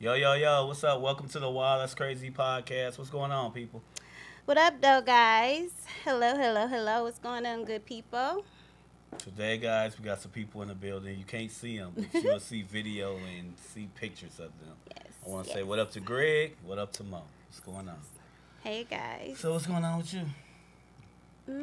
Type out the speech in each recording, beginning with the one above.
Yo, what's up? Welcome to the Wild That's Crazy podcast. What's going on, people? What up, though, guys? Hello. What's going on, good people? Today, guys, we got some people in the building. You can't see them, but you'll see video and see pictures of them. Yes, I want to yes. say what up to Greg, what up to Mo. What's going on? Hey, guys. So, what's going on with you?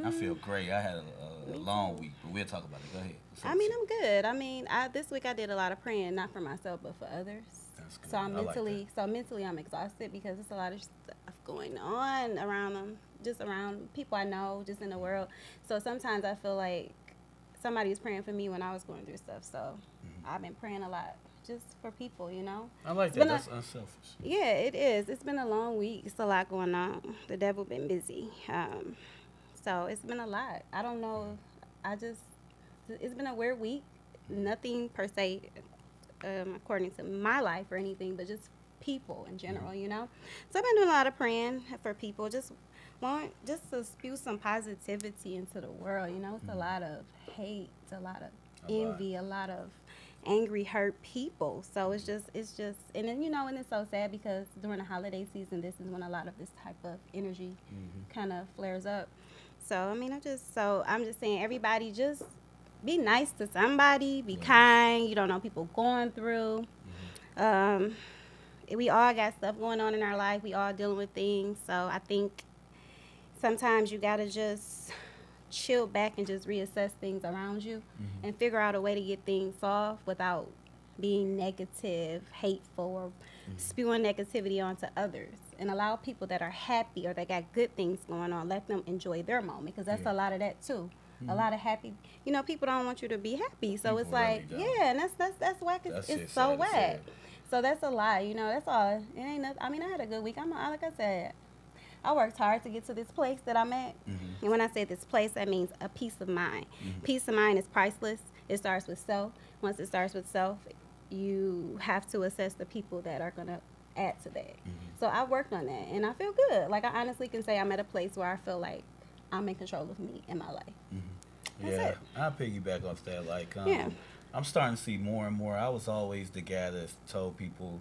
I feel Mm, great. I had a Me long too. week, but we'll talk about it. Go ahead. What's up I with mean, you? I'm good. This week I did a lot of praying, not for myself, but for others. That's good. So I'm I like that. mentally, I'm exhausted because there's a lot of stuff going on around them, just around people I know, just in the world. So sometimes I feel like somebody was praying for me when I was going through stuff. So Hmm. I've been praying a lot just for people. I like It's that. been a That's unselfish. Yeah, it is. It's been a long week. It's a lot going on. The devil been busy. So it's been a lot. I don't know. I just it's been a weird week. Nothing per se, according to my life or anything, but just people in Hmm. general. So I've been doing a lot of praying for people. Just to spew some positivity into the world. It's a Hmm. lot of hate, a lot of A lot. envy, a lot of angry, hurt people. So it's just, and then and it's so sad because during the holiday season, this is when a lot of this type of energy Hmm. kind of flares up. So I mean, I'm just saying, everybody just be nice to somebody, be Yes. kind. You don't know people going through. Hmm. Um, we all got stuff going on in our life. We all dealing with things. So I think sometimes you gotta just chill back and just reassess things around you Hmm. and figure out a way to get things solved without being negative, hateful, or Hmm. spewing negativity onto others. And allow people that are happy or that got good things going on, let them enjoy their moment, because that's Yeah. a lot of that too. A Hmm. lot of happy, people don't want you to be happy. So People it's really like, don't. yeah, and that's whack. That It's shit so sad as whack. hell. So that's a lie. That's all. It ain't nothing. I mean, I had a good week. Like I said, I worked hard to get to this place that I'm at. Hmm. And when I say this place, that means a peace of mind. Hmm. Peace of mind is priceless. It starts with self. Once it starts with self, you have to assess the people that are going to add to that. Hmm. So I worked on that and I feel good. Like, I honestly can say I'm at a place where I feel like I'm in control of me in my life. Hmm. That's Yeah, it. I piggyback off that. Like, Yeah. I'm starting to see more and more. I was always the guy that told people,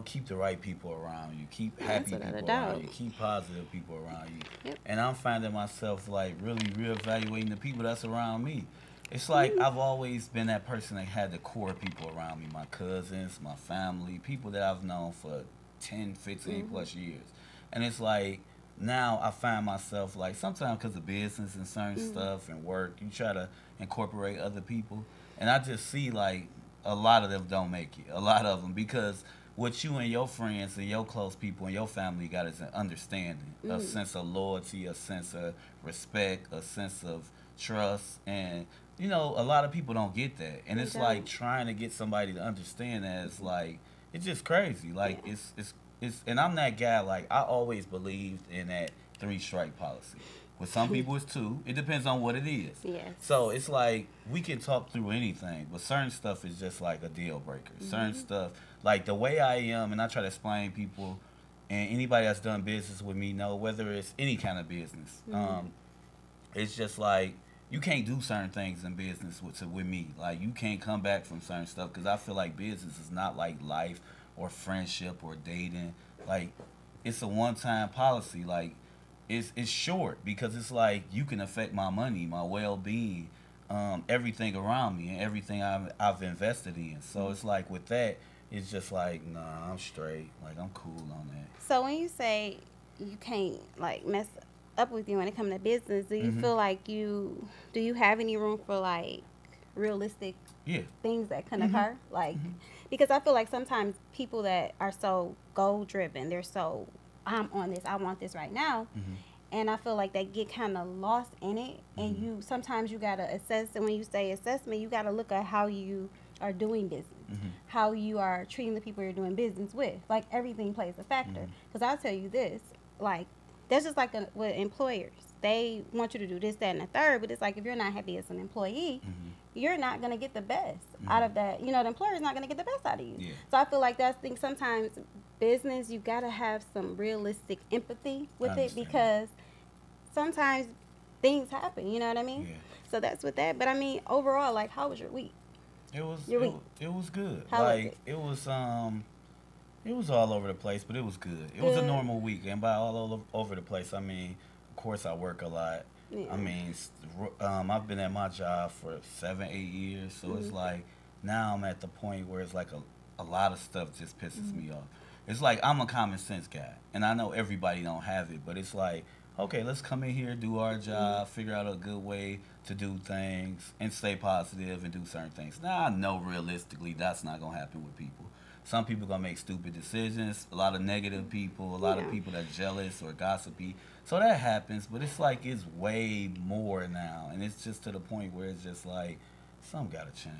keep the right people around you, keep Oh, that's happy without a people around doubt. you, keep positive people around you. Yep. And I'm finding myself like really reevaluating the people that's around me. It's like Mm-hmm. I've always been that person that had the core people around me, my cousins, my family, people that I've known for 10, 15 Mm-hmm. plus years. And it's like now I find myself like sometimes because of business and certain Mm-hmm. stuff and work, you try to incorporate other people. And I just see like a lot of them don't make it. A lot of them because what you and your friends and your close people and your family got is an understanding, a Mm-hmm. sense of loyalty, a sense of respect, a sense of trust, and a lot of people don't get that, and They it's like don't. trying to get somebody to understand that is like it's just crazy. Like Yeah. and I'm that guy. Like I always believed in that three strike policy. With some people, it's two. It depends on what it is. Yes. So it's like we can talk through anything, but certain stuff is just like a deal breaker. Certain Mm-hmm. stuff, like the way I am, and I try to explain people, and anybody that's done business with me know whether it's any kind of business. Mm-hmm. It's just like you can't do certain things in business with me. Like you can't come back from certain stuff because I feel like business is not like life or friendship or dating. Like it's a one time policy. Like it's short because it's like you can affect my money, my well being, everything around me, and everything I've invested in. So it's like with that, it's just like nah, I'm straight. Like I'm cool on that. So when you say you can't like mess up with you when it comes to business, do you Mhm. feel like do you have any room for like realistic Yeah. things that can Mhm. occur? Like, Mhm. because I feel like sometimes people that are so goal driven, they're so, I'm on this, I want this right now, Mhm. and I feel like they get kind of lost in it. And Mhm. you sometimes you gotta assess, and when you say assessment, you gotta look at how you are doing business, Mhm. how you are treating the people you're doing business with. Like, everything plays a factor. Mhm. Because I'll tell you this, like, that's just like with employers. They want you to do this, that, and the third, but it's like if you're not happy as an employee, Mhm. you're not gonna get the best out Mhm. of that. The employer's not gonna get the best out of you. Yeah. So I feel like that's the thing. Sometimes business, you gotta have some realistic empathy I with it, understand that. because sometimes things happen. You know what I mean? Yeah. So that's with that. But I mean, overall, like, how was your week? It was Your it, week? wa- it was good. How was Like it? it was It was all over the place, but it was good. It was a Good. normal week, and by over the place, I mean, of course, I work a lot. Yeah. I mean, I've been at my job for 7, 8 years, so it's like now I'm at the point where it's like a lot of stuff just pisses me off. It's like I'm a common sense guy, and I know everybody don't have it, but it's like, okay, let's come in here, do our job, figure out a good way to do things, and stay positive and do certain things. Now I know realistically that's not gonna happen with people. Some people gonna make stupid decisions. A lot of negative people. A lot of Yeah. people that jealous or gossipy. So that happens, but it's like it's way more now, and it's just to the point where it's just like some gotta change.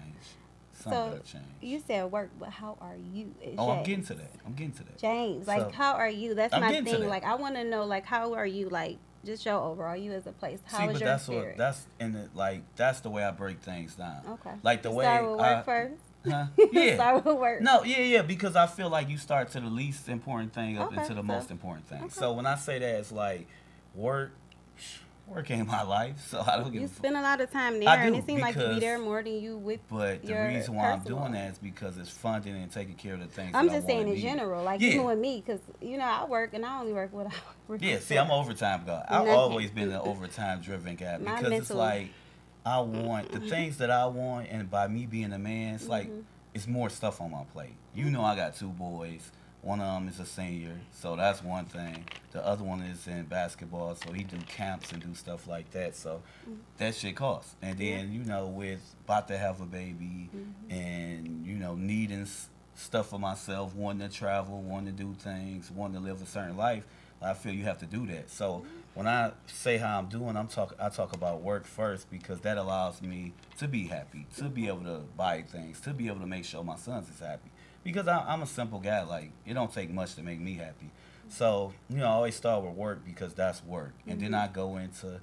Some So gotta change. you said work, but how are you? Oh, I'm getting to that. I'm getting to that. James, like So, how are you? That's I'm my getting to thing. that. Like I want to know, like how are you? Like just your overall, you as a place. How See, is but your that's spirit? what that's in it. Like that's the way I break things down. Okay. Like the You way start with I, work first. huh? Yeah. Start with work. No, yeah, because I feel like you start to the least important thing up Okay, into the so- most important thing. okay. So when I say that, it's like work, work ain't my life, so I don't give You a fuck. spend a lot of time there, I and do, it seems like you be because- there more than you with. But the your reason why I'm personal doing life. that is because it's funding and taking care of the things. I'm that just I saying wanna in be. general, like Yeah. even with me, because I work and I only work what I work. Yeah, see, for. I'm an overtime guy. I've Nothing. always been an overtime driven guy My because it's mental- like I want the things that I want, and by me being a man, it's like it's more stuff on my plate. You know, I got 2 boys. One of them is a senior, so that's one thing. The other one is in basketball, so he do camps and do stuff like that. So that shit costs. And then with about to have a baby, and needing stuff for myself, wanting to travel, wanting to do things, wanting to live a certain life, I feel you have to do that. So when I say how I'm doing, I talk about work first because that allows me to be happy, to be able to buy things, to be able to make sure my sons is happy. Because I'm a simple guy, like it don't take much to make me happy. So I always start with work because that's work, and then I go into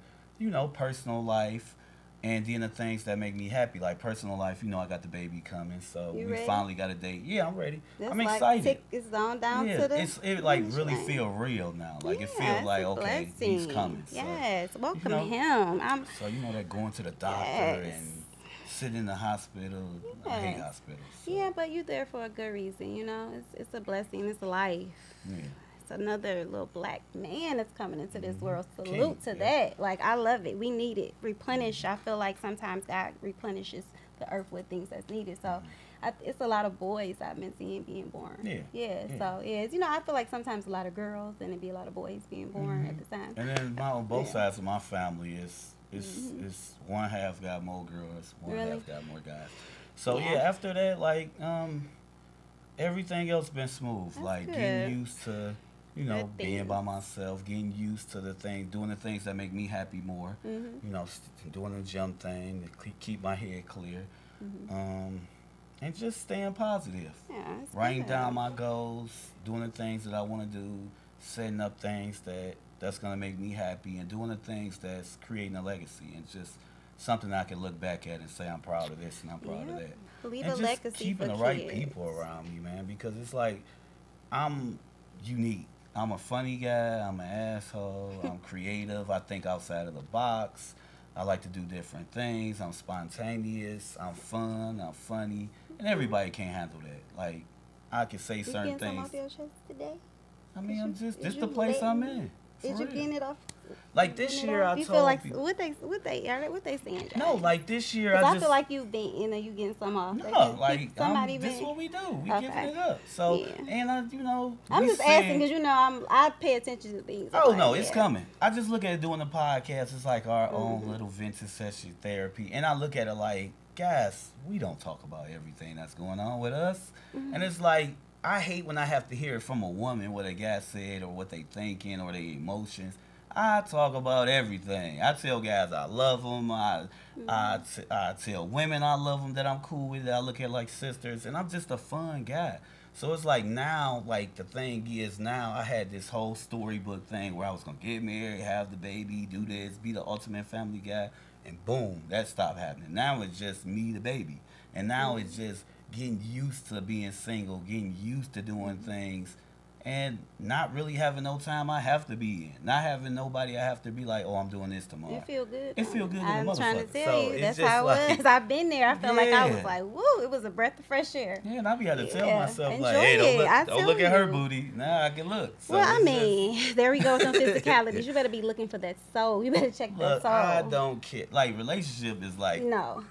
personal life, and then the things that make me happy, like personal life. I got the baby coming, so You we ready? finally got a date. Yeah, I'm ready. That's I'm like excited. It's on down Yeah, to the. it like finish really line. feel real now. Like it Yeah, feels like it's a okay, he's blessing. coming. So, Yes, welcome know, him. I'm. so that going to the doctor Yes. and sitting in the hospital. I hate Yes. hospitals. So, Yeah, but you're there for a good reason. It's a blessing. It's life. yeah. It's another little black man that's coming into this world. King, Salute to yeah. that. Like I love it. We need it. Replenish. I feel like sometimes God replenishes the earth with things that's needed. So it's a lot of boys I've been seeing being born. Yeah. Yeah. Yeah. So I feel like sometimes a lot of girls and it'd be a lot of boys being born at the time. And then on both Yeah. sides of my family is one half got more girls, one Really? half got more guys. So Yeah. yeah, after that, like everything else been smooth. That's like good. getting used to, Good being things. by myself, getting used to doing the things that make me happy more. Doing the gym thing to keep my head clear, and just staying positive. Yeah. It's Writing good. down my goals, doing the things that I want to do, setting up things that's gonna make me happy, and doing the things that's creating a legacy, and just something I can look back at and say I'm proud of this and I'm proud of Yep. that. Leave And a just legacy keeping for the right kids. people around me, man, because it's like I'm unique. I'm a funny guy. I'm an asshole. I'm creative. I think outside of the box. I like to do different things. I'm spontaneous. I'm fun. I'm funny. And everybody can't handle that. Like, I can say You certain getting some things. off your chest today? I mean, I'm just, Is this you the place I'm letting- in. For Is you real. getting it off? Like this getting it year, off? I You told feel like people. what they saying? No, James? like this year, 'Cause I I just. feel like you've been, you getting some off. No, like somebody this is been. what we do. We Okay. giving it up. So Yeah. and I'm we just saying- asking because I pay attention to things. Oh like, no, it's yeah. coming. I just look at it doing the podcast. It's like our own little vintage session therapy, and I look at it like, guys, we don't talk about everything that's going on with us, and it's like I hate when I have to hear it from a woman what a guy said or what they thinking or their emotions. I talk about everything. I tell guys I love them. I tell women I love them, that I'm cool with, that I look at like sisters, and I'm just a fun guy. So it's like now, like the thing is now I had this whole storybook thing where I was going to get married, have the baby, do this, be the ultimate family guy, and boom, that stopped happening. Now it's just me, the baby. And now it's just getting used to being single, getting used to doing things. and not really having no time I have to be in. Not having nobody I have to be like, oh, I'm doing this tomorrow. It feel good. It feel good in the I'm motherfucker. trying to tell So you, it's that's just how it like, was. I've been there. I felt like I was yeah. like, woo, it was a breath of fresh air. Yeah, and I be able to tell Yeah, myself like, enjoy hey, it. don't look at her you. booty. Nah, I can look. So Well, I it's mean, there we go with some physicalities. You better be looking for that soul. You better check that look, soul. I don't care. Like, relationship is like, No.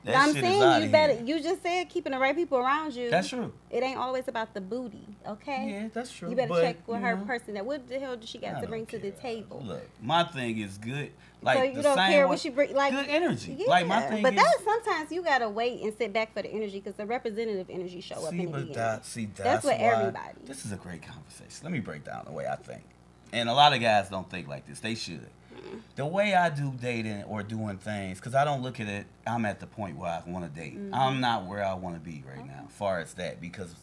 that I'm shit is saying outta you better. here. You just said keeping the right people around you. That's true. It ain't always about the booty, okay? Yeah, that's true. You better but, check with you her know, person. That what the hell does she got I to bring don't to the care. table? Look, my thing is good. Like, So you the don't same care way, what she bring, like good energy. Yeah, Like, my thing but is, that's sometimes you gotta wait and sit back for the energy because the representative energy show up in the beginning. that's That's what why everybody. This is a great conversation. Let me break down the way I think. And a lot of guys don't think like this. They should. The way I do dating or doing things, because I don't look at it, I'm at the point where I want to date. I'm not where I want to be right now, as far as that, because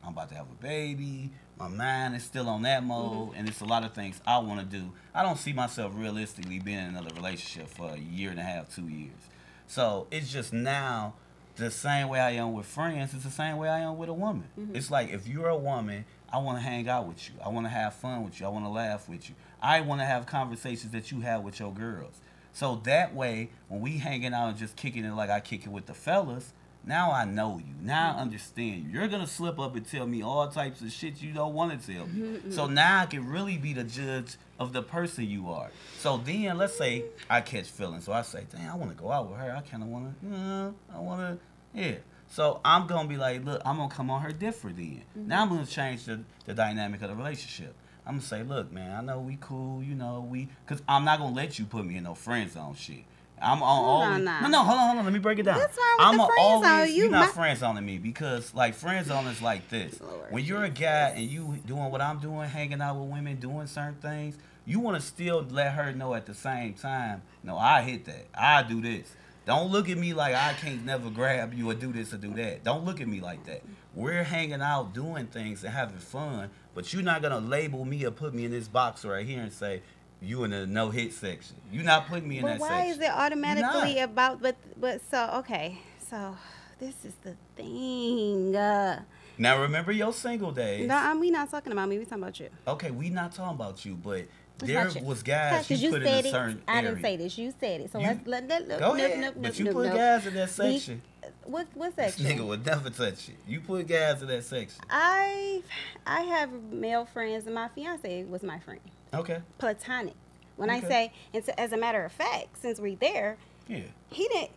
I'm about to have a baby. My mind is still on that mode, and it's a lot of things I want to do. I don't see myself realistically being in another relationship for a year and a half, 2 years. So it's just now the same way I am with friends. It's the same way I am with a woman. It's like if you're a woman, I want to hang out with you. I want to have fun with you. I want to laugh with you. I want to have conversations that you have with your girls. So that way, when we hanging out and just kicking it like I kick it with the fellas, now I know you. Now I understand you. You're going to slip up and tell me all types of shit you don't want to tell me. So now I can really be the judge of the person you are. So then, let's say I catch feelings. So I say, dang, I want to go out with her. I kind of want to, I want to, yeah. So I'm going to be like, look, I'm going to come on her different then. Now I'm going to change the dynamic of the relationship. I'm going to say, look, man, I know we cool, you know, because I'm not going to let you put me in no friend zone shit. I'm always, no, hold on, let me break it down. What's wrong I'm with the friend zone? always, you're not my- friend zoning me, because like friend zone is like this. Lord When you're a guy and you doing what I'm doing, hanging out with women, doing certain things, you want to still let her know at the same time, no, I hit that. I do this. Don't look at me like I can't never grab you or do this or do that. Don't look at me like that. We're hanging out, doing things and having fun, but you're not going to label me or put me in this box right here and say, you in the no-hit section. You're not putting me in that section. Why is it automatically about, but so, okay, so this is the thing. Now, remember your single days. No, we not talking about me. We talking about you. Okay, we not talking about you, but It's there about you. was guys Because you put in a said certain it. I area. didn't say this. You said it. So You- let Go ahead, but you put guys in that section. What This section? nigga would never touch it. You put guys in that section. I have male friends, and my fiance was my friend. Okay. Platonic. When I Okay. say, and so, as a matter of fact, since we're there, Yeah. he didn't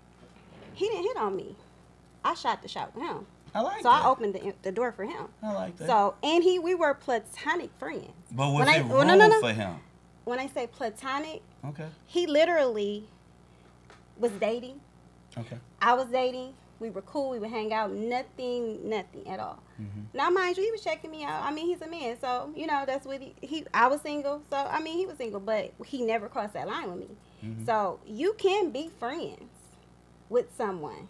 hit on me. I shot the shot with him. I like So that. I opened the door for him. I like that. So and we were platonic friends. but was when it no, wrong for him? When I say platonic, Okay. he literally was dating. Okay. I was dating. We were cool. We would hang out. Nothing at all. Now, mind you, he was checking me out. I mean, he's a man, so you know that's what I was single, so I mean, he was single, but he never crossed that line with me. So you can be friends with someone.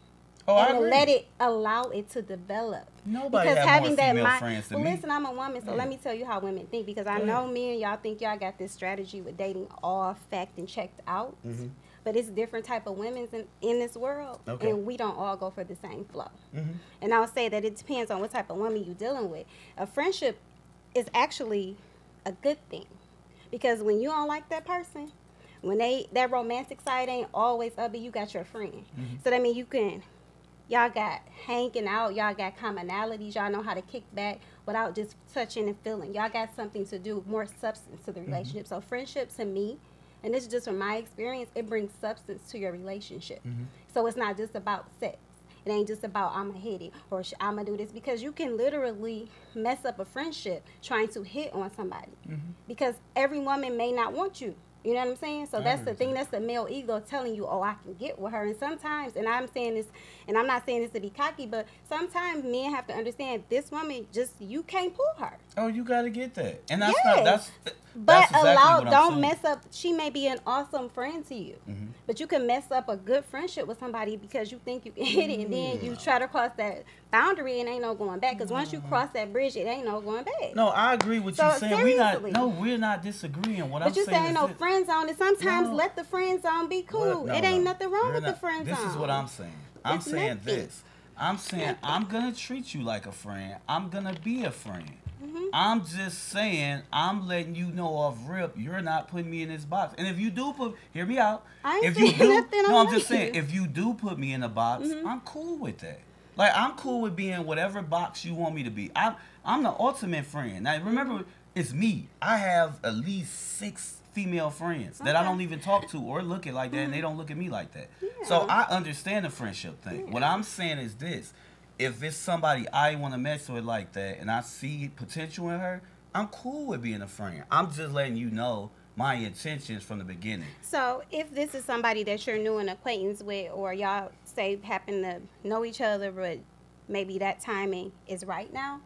Oh, I And agree. let it allow it to develop. Nobody Because have having more that female mind. friends than Well, me. listen, I'm a woman, so Yeah. let me tell you how women think. Because I Go know ahead. men, y'all think y'all got this strategy with dating all fact and checked out. Mhm. But it's different type of women in this world, Okay. and we don't all go for the same flow. Mhm. And I'll say that it depends on what type of woman you're dealing with. A friendship is actually a good thing, because when you don't like that person, when that romantic side ain't always upbeat, you got your friend. So that means y'all got hanging out, y'all got commonalities, y'all know how to kick back without just touching and feeling. Y'all got something to do, more substance to the relationship. So friendship to me, and this is just from my experience, it brings substance to your relationship. So it's not just about sex. It ain't just about I'm going to hit it or I'm going to do this, because you can literally mess up a friendship trying to hit on somebody, because every woman may not want you. You know what I'm saying? So that's the thing. That's the male ego telling you, oh, I can get with her. And sometimes, and I'm saying this, and I'm not saying this to be cocky, but sometimes men have to understand this woman you can't pull her. Oh, you got to get that. And that's Yes. not, that's But exactly what I'm don't saying. mess up. She may be an awesome friend to you, but you can mess up a good friendship with somebody because you think you can hit it, and then you try to cross that boundary and ain't no going back. Because once you cross that bridge, it ain't no going back. No, I agree with So, you saying. seriously. We're not disagreeing. What But I'm you saying saying is no this. friend zone, and sometimes No. let the friend zone be cool. What? No, it ain't no. nothing wrong You're with the not- friend zone. This is what I'm saying. I'm It's saying nothing. this. I'm saying I'm gonna treat you like a friend. I'm gonna be a friend. I'm just saying, I'm letting you know off rip, you're not putting me in this box. And if you do hear me out. I ain't If you saying do, nothing no, on I'm just you. saying, if you do put me in a box, I'm cool with that. Like, I'm cool with being whatever box you want me to be. I'm the ultimate friend. Now, remember, it's me. I have at least 6 female friends that I don't even talk to or look at like that, and they don't look at me like that. Yeah. So I understand the friendship thing. What I'm saying is this: if it's somebody I want to mess with like that, and I see potential in her, I'm cool with being a friend. I'm just letting you know my intentions from the beginning. So if this is somebody that you're new and acquaintance with, or y'all say happen to know each other, but maybe that timing is right now,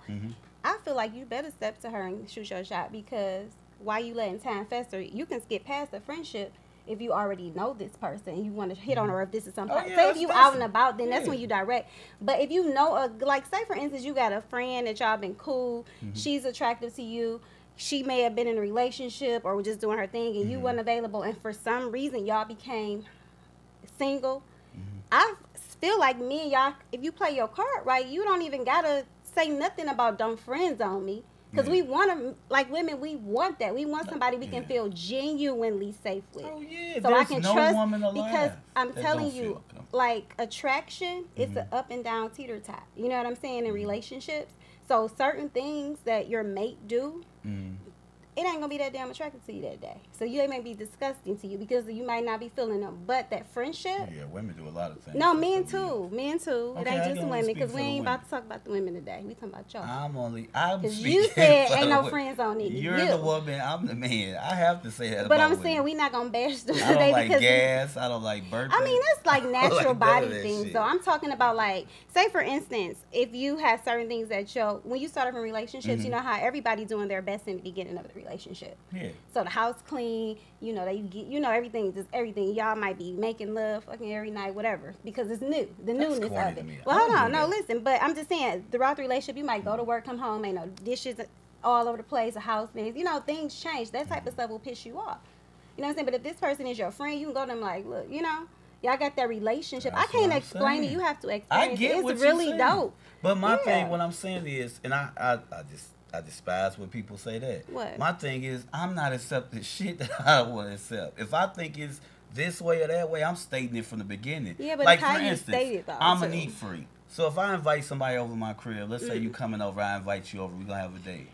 I feel like you better step to her and shoot your shot, because while you letting time fester, you can skip past the friendship if you already know this person and you want to hit on her, or if this is something. Oh, yeah, say if you out and about, then that's yeah. when you direct. But if you know, like say for instance, you got a friend that y'all been cool, she's attractive to you, she may have been in a relationship or was just doing her thing, and you wasn't available, and for some reason y'all became single. I feel like me and y'all, if you play your card right, you don't even gotta say nothing about don't friends on me. Because we want to, like women, we want that. We want somebody we can feel genuinely safe with. Oh yeah, so there's I can no trust, woman alive because I'm that telling don't you, feel comfortable. like attraction, it's an up and down teeter tot. You know what I'm saying, in relationships. So certain things that your mate do, it ain't gonna be that damn attractive to you that day. So they may be disgusting to you because you might not be feeling them. But that friendship, Yeah, women do a lot of things. no, that men feel too, men too. Okay, it ain't I just can only women, speak because for we the ain't women. about to talk about the women today. We talking about y'all. I'm Because speaking. you said for ain't the no wo- friends on it. You're You. the woman. I'm the man. I have to say that. But about I'm saying women. we not gonna bash them I don't today like because gas. I don't like burping. I mean, that's like natural Like, body none of that things. shit. So I'm talking about, like, say for instance, if you have certain things that when you start off in relationships, you know how everybody doing their best in the beginning of the relationship. Yeah. So the house clean, they get, everything, just everything. Y'all might be making love fucking every night, whatever, because it's new, the That's newness corny of to it. me. Well, I hold don't on, do no, that. listen, but I'm just saying, throughout the relationship, you might go to work, come home, ain't no dishes all over the place, a house mess, things change. That type of stuff will piss you off. You know what I'm saying? But if this person is your friend, you can go to them like, look, y'all got that relationship. That's I can't what I'm explain it. saying. You have to I experience get it. what It's you're really saying. dope. But my Yeah. thing, what I'm saying is, and I despise when people say that. What? My thing is, I'm not accepting shit that I don't want to accept. If I think it's this way or that way, I'm stating it from the beginning. Yeah, but like it's how for you instance, state it, though, I'm a too. neat freak. So if I invite somebody over my crib, let's say you coming over, I invite you over, we gonna have a date.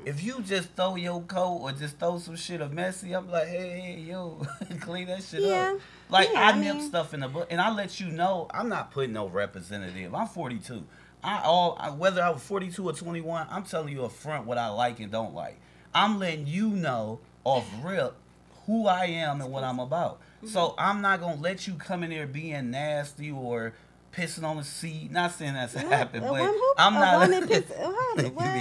If you just throw your coat or just throw some shit or messy, I'm like, hey, yo, clean that shit Yeah. up. Like Yeah, I I nip mean- stuff in the book, and I let you know I'm not putting no representative. I'm 42. Whether I was 42 or 21, I'm telling you up front what I like and don't like. I'm letting you know off rip who I am and what I'm about. So I'm not gonna let you come in there being nasty or pissing on the seat. Not saying that's happened, but I'm not. You'd be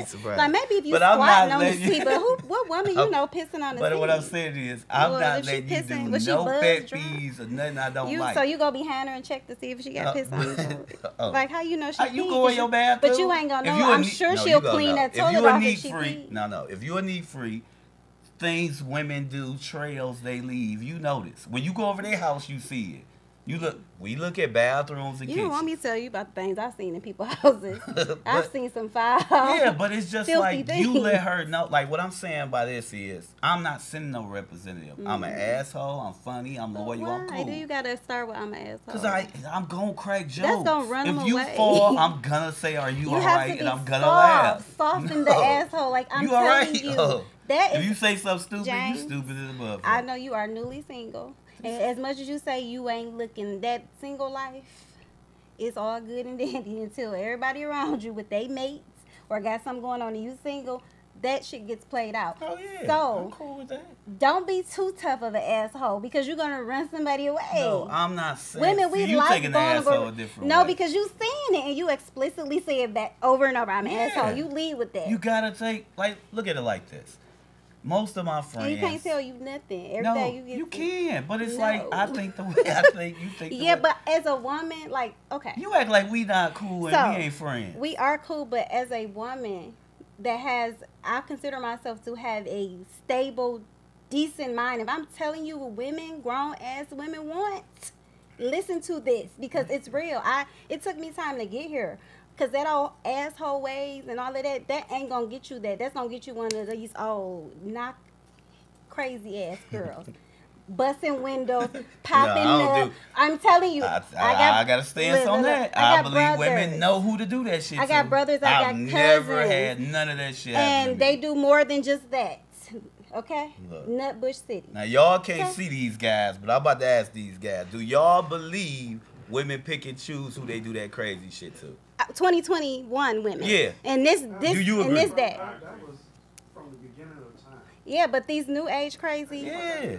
surprised. Like maybe if you But I'm squatting not on the letting you- seat, but what woman pissing on the seat? But what I'm saying is, I'm Well, not if she letting you pissing- do was she no buzzed pet drunk? peeves or nothing I don't like. So you go behind her and check to see if she got piss on the Oh. Like how you know she You peed? go in your bathroom. But you ain't gonna If know. you a I'm neat- sure no, she'll you gonna clean know. that If toilet you a off neat if she freak, peed. if you a neat freak, things women do, trails they leave, you notice. When you go over their house, you see it. We look at bathrooms and You kitchens. don't want me to tell you about the things I've seen in people's houses. I've But- seen some foul. Yeah, but it's just filthy like things. you let her know. Like what I'm saying by this is, I'm not sending no representative. I'm an asshole. I'm funny. I'm loyal. I'm Why cool. do you gotta start with I'm an asshole? Cause I'm gonna crack jokes. That's gonna run if 'em you away. fall, I'm gonna say, "Are you, You all have right?" to be And I'm gonna soft, laugh. soften the No. asshole. Like I'm You all telling right? you, Oh. that If is. you say something stupid, James, you stupid as a motherfucker. I know you are newly single, and as much as you say you ain't looking that single life, it's all good and dandy until everybody around you with they mates or got something going on and you single. That shit gets played out. Oh yeah. So I'm cool with that. don't be too tough of an asshole because you're gonna run somebody away. No, I'm not saying. Women, we you like taking the asshole vulnerable. a different No, way. because you saying it and you explicitly say it back over and over. I'm an Yeah. asshole. You lead with that. You gotta look at it like this. Most of my friends. And you can't tell you nothing. Every No, day you get you can, but it's No. like I think the way I think you think. The Yeah, way. but as a woman, like, okay. You act like we not cool and So, we ain't friends. We are cool, but as a woman that I consider myself to have a stable, decent mind. If I'm telling you what women, grown ass women want, listen to this because it's real. It took me time to get here. Cause that old asshole ways and all of that, that ain't gonna get you that. That's gonna get you one of these old knock crazy ass girls. Busting windows, popping up. I'm telling you, I got to stand on that. I believe women know who to do that shit. I got brothers, I got cousins. I've never had none of that shit happen to me. And they do more than just that. Okay? Look, Nutbush City. Now, y'all can't see these guys, but I'm about to ask these guys, do y'all believe women pick and choose who they do that crazy shit to? 2021 women. Yeah. And this do you and agree? this that. That was from the beginning of time. Yeah, but these new age crazy. Yeah.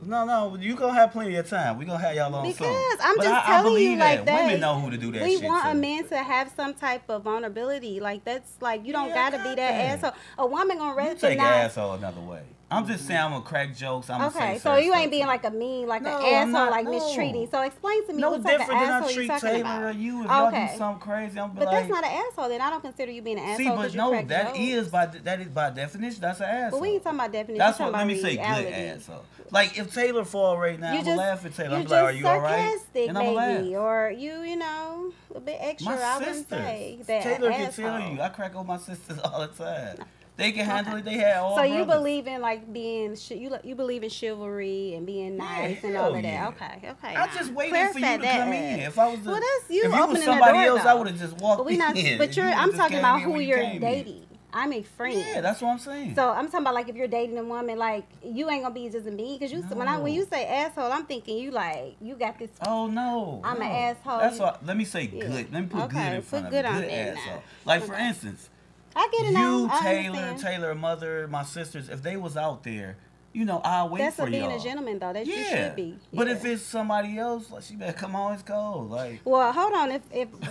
No, No, you gonna have plenty of time. We gonna have y'all on soon. Because I'm just telling you like that. Women know who to do that we shit want to. a man to have some type of vulnerability. Like that's like you don't gotta be that asshole. A woman gonna You recognize. take asshole another way. I'm just saying I'm gonna crack jokes. I'm gonna say so you ain't stuff. being like a mean, like No, an I'm asshole, not, like no. mistreating. So explain to me No what type of different than I asshole you treat talking Taylor about. or you. If y'all Okay. do something crazy, I'm But like, that's not an asshole. Then I don't consider you being an see, asshole. but you no, crack that jokes. is by definition that's an asshole. But we ain't talking about definition. That's we what. talking Let me about say, reality. good asshole. Like if Taylor fall right now, You I'm just, gonna laugh at Taylor. I'm you like, are just you all right? sarcastic, And I'm gonna maybe, laugh. or you know, a bit extra. I My wouldn't say sisters, that Taylor can asshole. tell you, I crack on my sisters all the time. They can handle it. They had all. So brothers. you believe in like being you believe in chivalry and being nice and all of that. Yeah. Okay. I just waited for you to come in. If I was, well, that's you if you opening was somebody the door, else, though. I would have just walked But we not. in. But You I'm would've just talking came about in who when you you're came in. dating. I'm a friend. Yeah, that's what I'm saying. So I'm talking about like if you're dating a woman, like you ain't gonna be just me because you when you say asshole, I'm thinking you like you got this. Oh no, I'm an asshole. That's what. Let me say Yeah. good. Let me put good in front of good it. on Good there asshole. now. Like for instance, I get it now. you, I understand. Taylor, mother, my sisters, if they was out there, you know, I'll wait That's for being y'all. a gentleman though. That you should be. But Yeah. if it's somebody else, like she better come on, it's cold. Like, Well, hold on. If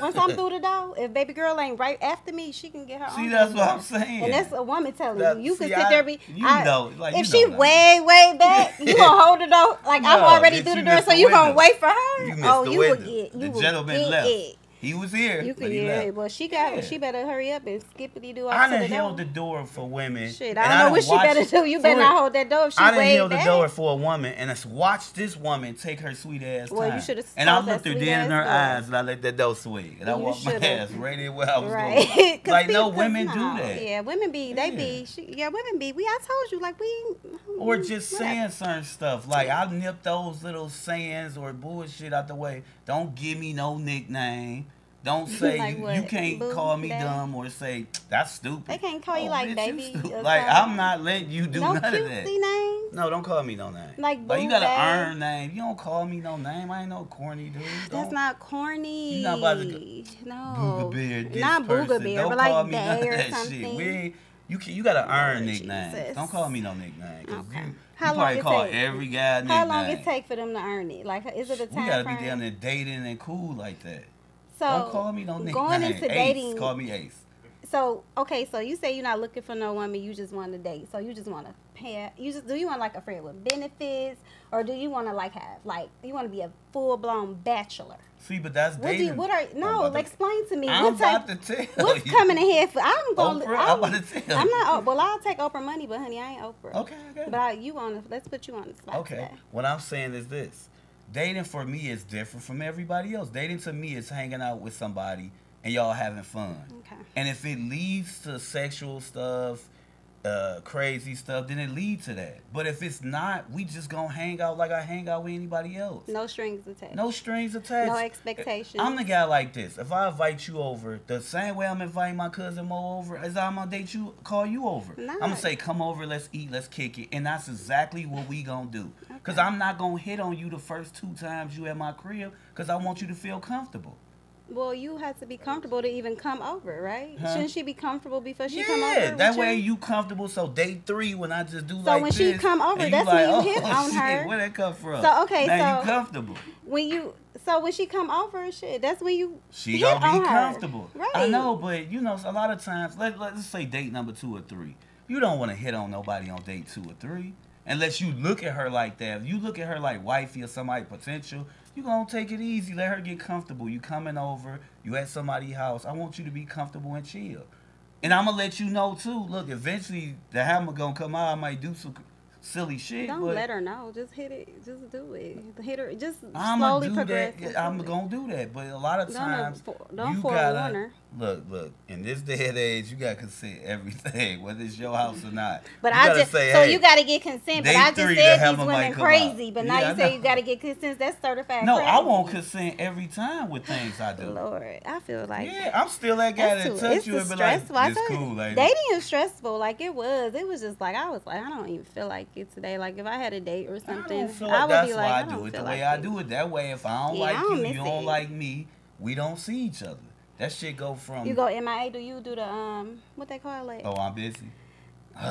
once I'm through the door, if baby girl ain't right after me, she can get her own. see, that's what door. I'm saying. And that's a woman telling That- you. You see, can sit there be. you know, like, if you she know that. way back, you gonna hold the door. Like I'm No, already bitch, through the you door, missed so the you gonna window. wait for her. You missed Oh, the you window. will get. You The will gentleman get left. it. He was here, You but can he hear left. it. Well, she got. Yeah. She better hurry up and skippity do I out to done the door. held the door for women. Shit, and I don't know what she watched- better do. You for better real. not hold that door if she I done way held the back. door for a woman, and I watched this woman take her sweet ass Well, you time. should've And I closed that looked her sweet dead in her ass door. eyes, and I let that door swing. And I You walked my should've. ass right in where I was Right. going. 'Cause Like, no, cause women no. do that. Yeah, women be. They Yeah. be. Yeah, women be. I told you, like we. Or just whatever. saying certain stuff. Like, I nip those little sayings or bullshit out the way. Don't give me no nickname. Don't say Like you what? can't Boo, call me daddy? dumb or say that's stupid. They can't call you Oh, like bitch, baby stupid. or Like something. I'm not letting you do No none of cutesy that. names. No, don't call me no name. Like you boo, gotta babe. earn name. You don't call me no name. I ain't no corny dude. That's Don't- not corny. You not about to go, No. Booga Bear, this Not Booga person. Bear, Don't but call like me Bear none of or that something. shit. You gotta earn Lord nicknames. Jesus. Don't call me no nickname. 'Cause Okay. you How long probably it call take? every guy nickname. How long it take for them to earn it? Like, is it a time We gotta frame? be down there dating and cool like that. So Don't call me no nickname. going into Ace. dating. Call me Ace. So okay, so you say you're not looking for no woman, you just want to date. So you just want to pay. Do you want like a friend with benefits, or do you want to like have like you want to be a full blown bachelor? See, but that's dating. Explain to me. I'm what about type, to tell what's you. coming ahead for? I'm gonna. Oprah? I'm about to tell I'm you. not. Well, I'll take Oprah money, but honey, I ain't Oprah. Okay. But you want to? Let's put you on the spot. Okay. Today. What I'm saying is this. Dating for me is different from everybody else. Dating to me is hanging out with somebody and y'all having fun. Okay. And if it leads to sexual stuff, crazy stuff, then it leads to that. But if it's not, we just gonna hang out like I hang out with anybody else. No strings attached. No strings attached. No expectations. I'm the guy like this. If I invite you over, the same way I'm inviting my cousin Mo over, as I'm gonna date you, call you over. Nice. I'm gonna say, come over, let's eat, let's kick it, and that's exactly what we gonna do. Cause I'm not gonna hit on you the first 2 times you at my crib, cause I want you to feel comfortable. Well, you have to be comfortable to even come over, right? Huh? Shouldn't she be comfortable before she come over? Yeah, that with way you? you comfortable. So day 3, when I just do So like when this, she come over, and that's you like, when you hit oh, on shit, her. Where that come from? So, okay, now so you comfortable. when she come over, shit, that's when you She hit gonna on be her. comfortable. Right. I know, but you know, a lot of times, let's say date number 2 or 3. You don't want to hit on nobody on date 2 or 3 unless you look at her like that. If you look at her like wifey or somebody potential, you gonna take it easy. Let her get comfortable. You coming over, you at somebody's house. I want you to be comfortable and chill. And I'm gonna let you know too. Look, eventually the hammer gonna come out. I might do some silly shit. Don't but let her know. Just hit it. Just do it. Hit her. Just I'm slowly gonna do progress. that. I'm gonna do that. But a lot of times, Don't you forewarn gotta her. look. In this day and age, you gotta consent everything, whether it's your house or not. But You I gotta just say, so hey, you gotta get consent. But they I just three to said have these a women mic come crazy. out. But now Yeah, you I say you know. gotta get consent. That's certified. No, crazy. I won't consent every time with things I do. Lord, I feel like Yeah, I'm still that guy that's that too. touch It's you and be stressful. like, "It's cool, lady." Dating is stressful. Like it was. It was just like I was like I don't even feel like it today. Like if I had a date or I something, don't feel I like would that's be why like I I do don't it the feel way like I it. do it. That way, if I don't Yeah, I like don't you, miss you don't it. like me, we don't see each other. That shit go from. You go MIA. Do you do the what they call it? Oh, I'm busy.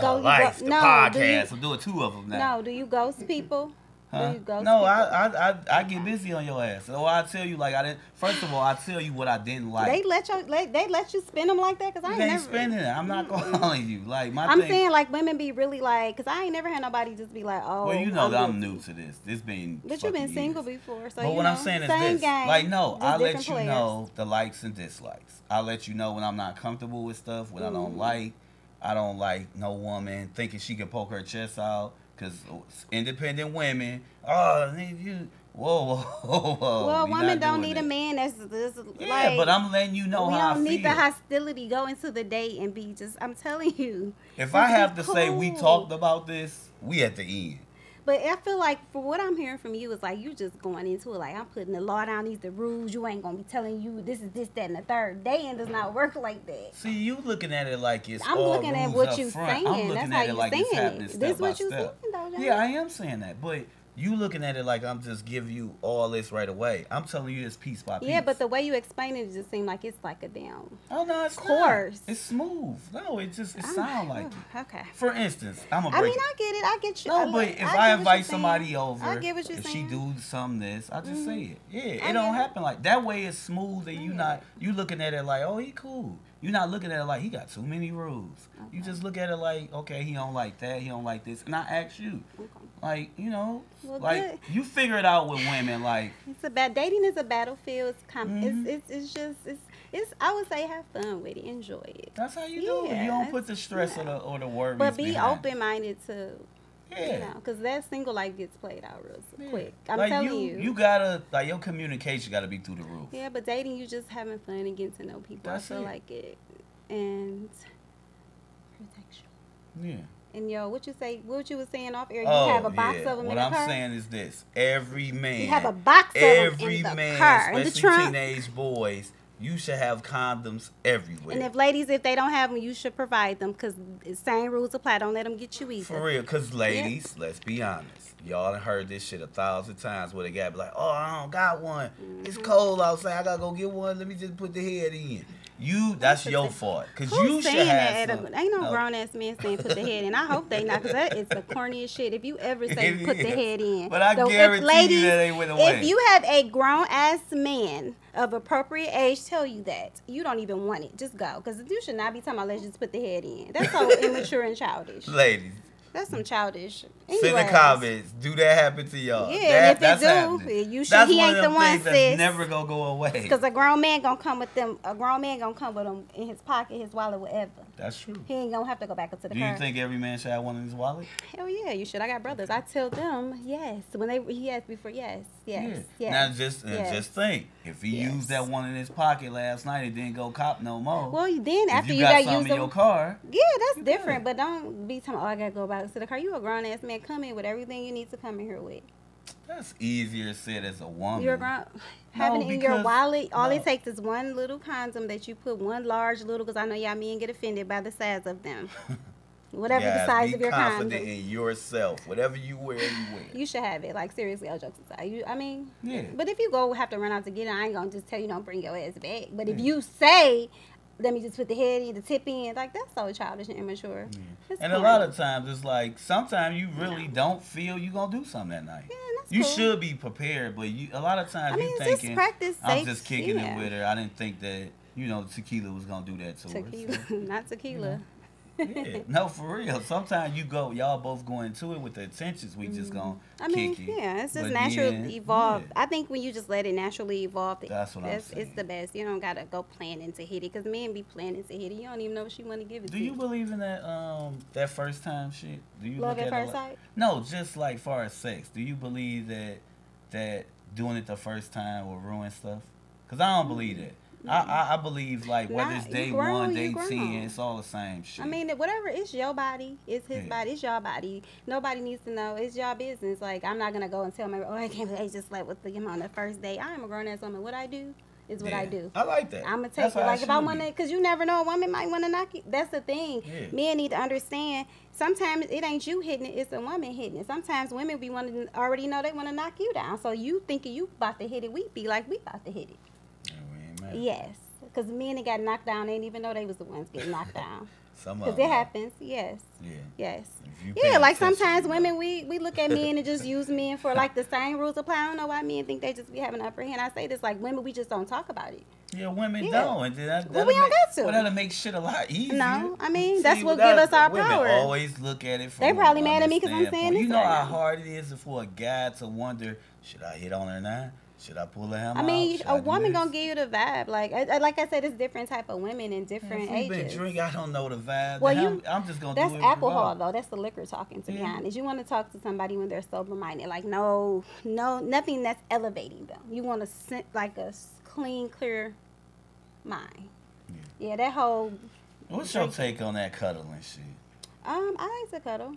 Go. You Life, go. the No. Do you? podcast. I'm doing 2 of them now. No. Do you ghost people? Do Huh? you ghost No, people? I get busy on your ass. So I tell you like I didn't. First of all, I tell you what I didn't like. They let you spin them like that? Cause I You ain't ain't never. spending it. I'm not calling you. Like my I'm thing. saying like women be really like, cause I ain't never had nobody just be like, oh. Well, you know that I'm busy. new to this. This been. But you've been fucking single years. before, so But you what know, I'm saying is same this. game. Like no, just I let different you players. know the likes and dislikes. I let you know when I'm not comfortable with stuff. When I don't like. I don't like no woman thinking she can poke her chest out. Cause independent women. Oh, you. Whoa, whoa, whoa. Well, We women not don't doing need that. a man that's Yeah, like. but I'm letting you know we how I don't feel. need the hostility. Go into the date and be just. I'm telling you. If just I be have to say we cool. talked about this, we at the end. But I feel like for what I'm hearing from you is like you just going into it like I'm putting the law down, these the rules. You ain't gonna be telling you this is this, that, and the third. Dating does not work like that. See, you looking at it like it's I'm all looking at rules what up you front. saying. I'm looking That's at how it you like it's saying happening it. step This by what you step. saying though, John. Yeah, I am saying that, but you looking at it like I'm just giving you all this right away. I'm telling you this piece by piece. Yeah, but the way you explain it just seemed like it's like a damn. Oh no, it's course. not. It's smooth. No, it sound like it. Okay. For instance, I'm gonna I break mean, it. I get it. I get you. No, but if get I what invite you're somebody saying. over, I get what you're if saying. she do some this, I just say it. Yeah, it I don't get it. happen like that way. It's smooth, and you looking at it like, oh, he cool. You're not looking at it like he got too many rules. Okay. You just look at it like, okay, he don't like that, he don't like this, and I ask you, Okay. like, you know, Well, like good. you figure it out with women, like. Dating is a battlefield. Mhm. It's I would say have fun with it, enjoy it. That's how you do it. Yeah, You don't put the stress yeah. or the worries. But be behind it. open minded to, Yeah. you know, because that single life gets played out real Yeah. quick. I'm like telling you gotta like your communication gotta be through the roof. Yeah, but dating, you just having fun and getting to know people. That's I feel it. like it. And protection. Yeah. And what you say? What you was saying off air? You Oh, have a box yeah. of them What in the I'm car. saying is this: every man, You have a box of them every in the man, car, in the especially trunk. teenage boys, you should have condoms everywhere. And if ladies, if they don't have them, you should provide them because the same rules apply. Don't let them get you either. For real, because ladies, let's be honest. Y'all done heard this shit 1,000 times where they got be like, oh, I don't got one. It's cold outside. I got to go get one. Let me just put the head in. That's your fault. Because you Who's should saying have that? some. Ain't no grown ass man saying put the head in. I hope they not, because that is the corniest shit. If you ever say It put the is. head in, But I so guarantee you that ain't went away. If you have a grown ass man of appropriate age tell you that, you don't even want it. Just go, because you should not be talking about let's just put the head in. That's so immature and childish. Ladies, That's some childish. send the Anyways. comments. Do that happen to y'all? Yeah, and if it that's do, happening. you should. That's He one ain't of the them one, things that's sis. never gonna go away. Because a grown man gonna come with them. A grown man gonna come with them in his pocket, his wallet, whatever. That's true. He ain't gonna have to go back up to the Do car. you think every man should have one in his wallet? Hell yeah, you should. I got brothers. I tell them yes. When he asked me for yes. Now just think, if he Yes. used that one in his pocket last night and didn't go cop no more. Well, then if after you you got got some used in your them. car, Yeah, that's you different. good. But don't be telling, oh, I gotta go back to the car. You a grown ass man. Come in with everything you need to come in here with. that's easier said as a woman. You're grown. Having it in your because- wallet, all no. it takes is one little condom that you put one large little, because I know y'all men get offended by the size of them. Whatever the Guys, size be of your confident condom. in yourself. Whatever you wear, you wear. You should have it. Like, seriously, all jokes aside. I mean, Yeah. but if you go have to run out to get it, I ain't gonna just tell you don't bring your ass back. But if Yeah. you say, let me just put the head in, the tip in, like, that's so childish and immature. It's And a corny. lot of times it's like sometimes you really don't feel you gonna do something that night. Yeah, that's You cool. should be prepared, but a lot of times I mean, you it's thinking just practice I'm safe, just kicking yeah. it with her. I didn't think that tequila was gonna do that to her. Tequila, So, not tequila. Yeah, no, for real. Sometimes y'all both go into it with the intentions. We just gonna I mean, kick it. yeah, it's just But naturally then, evolve. yeah, I think when you just let it naturally evolve, that's what I'm it's saying. the best. You don't gotta go planning to hit it, because men be planning to hit it. You don't even know what she want to give it Do to. you believe in that first time shit? Do you Love look at at it first sight? No, just like far as sex. Do you believe that doing it the first time will ruin stuff? Cause I don't believe that. I believe like whether it's Not day you grown, 1, you day 10, grown. it's all the same shit. I mean, whatever. It's your body. It's his Yeah. body. It's your body. Nobody needs to know. It's your business. Like, I'm not gonna go and tell my, oh, I can't believe I just slept with him on the first day. I am a grown ass woman. What I do is what I do. I like that. I'm gonna take That's it. how Like, if I should want to, be. because you never know, a woman might want to knock you. That's the thing. Yeah. Men need to understand. Sometimes it ain't you hitting it; it's a woman hitting it. Sometimes women be wanting to already know they want to knock you down. So you thinking you about to hit it, we be like we about to hit it. Yeah, we ain't mad. Yes, because men that got knocked down, they didn't even know they was the ones getting knocked down. Some of Because them. it happens. Yes. Yeah. Yes. If you pay Yeah, like attention, sometimes you know. women, we look at men and just use men for like the same rules apply. I don't know why men think they just be having an upper hand. I say this, like, women, we just don't talk about it. Yeah, women Yeah. don't. And then Well, we don't make, got to. Well, that'll make shit a lot easier. No, I mean, See, that's what without- give us our women power. always look at it from They probably a mad at me 'cause I'm woman's saying standpoint. this You know right how now. hard it is for a guy to wonder, should I hit on her now? Should I pull her hammer I mean, out? Should a I do woman this? gonna give you the vibe. Like I said, it's different type of women in Man, different if we've been ages. drinking, I don't know the vibe. Well, I'm just gonna That's do it. alcohol, regardless. though. That's the liquor talking, to be Yeah. honest. You want to talk to somebody when they're sober-minded. Like, no, nothing that's elevating them. You want to like a clean, clear mind. Yeah, that whole... What's your take on that cuddling shit? I like to cuddle.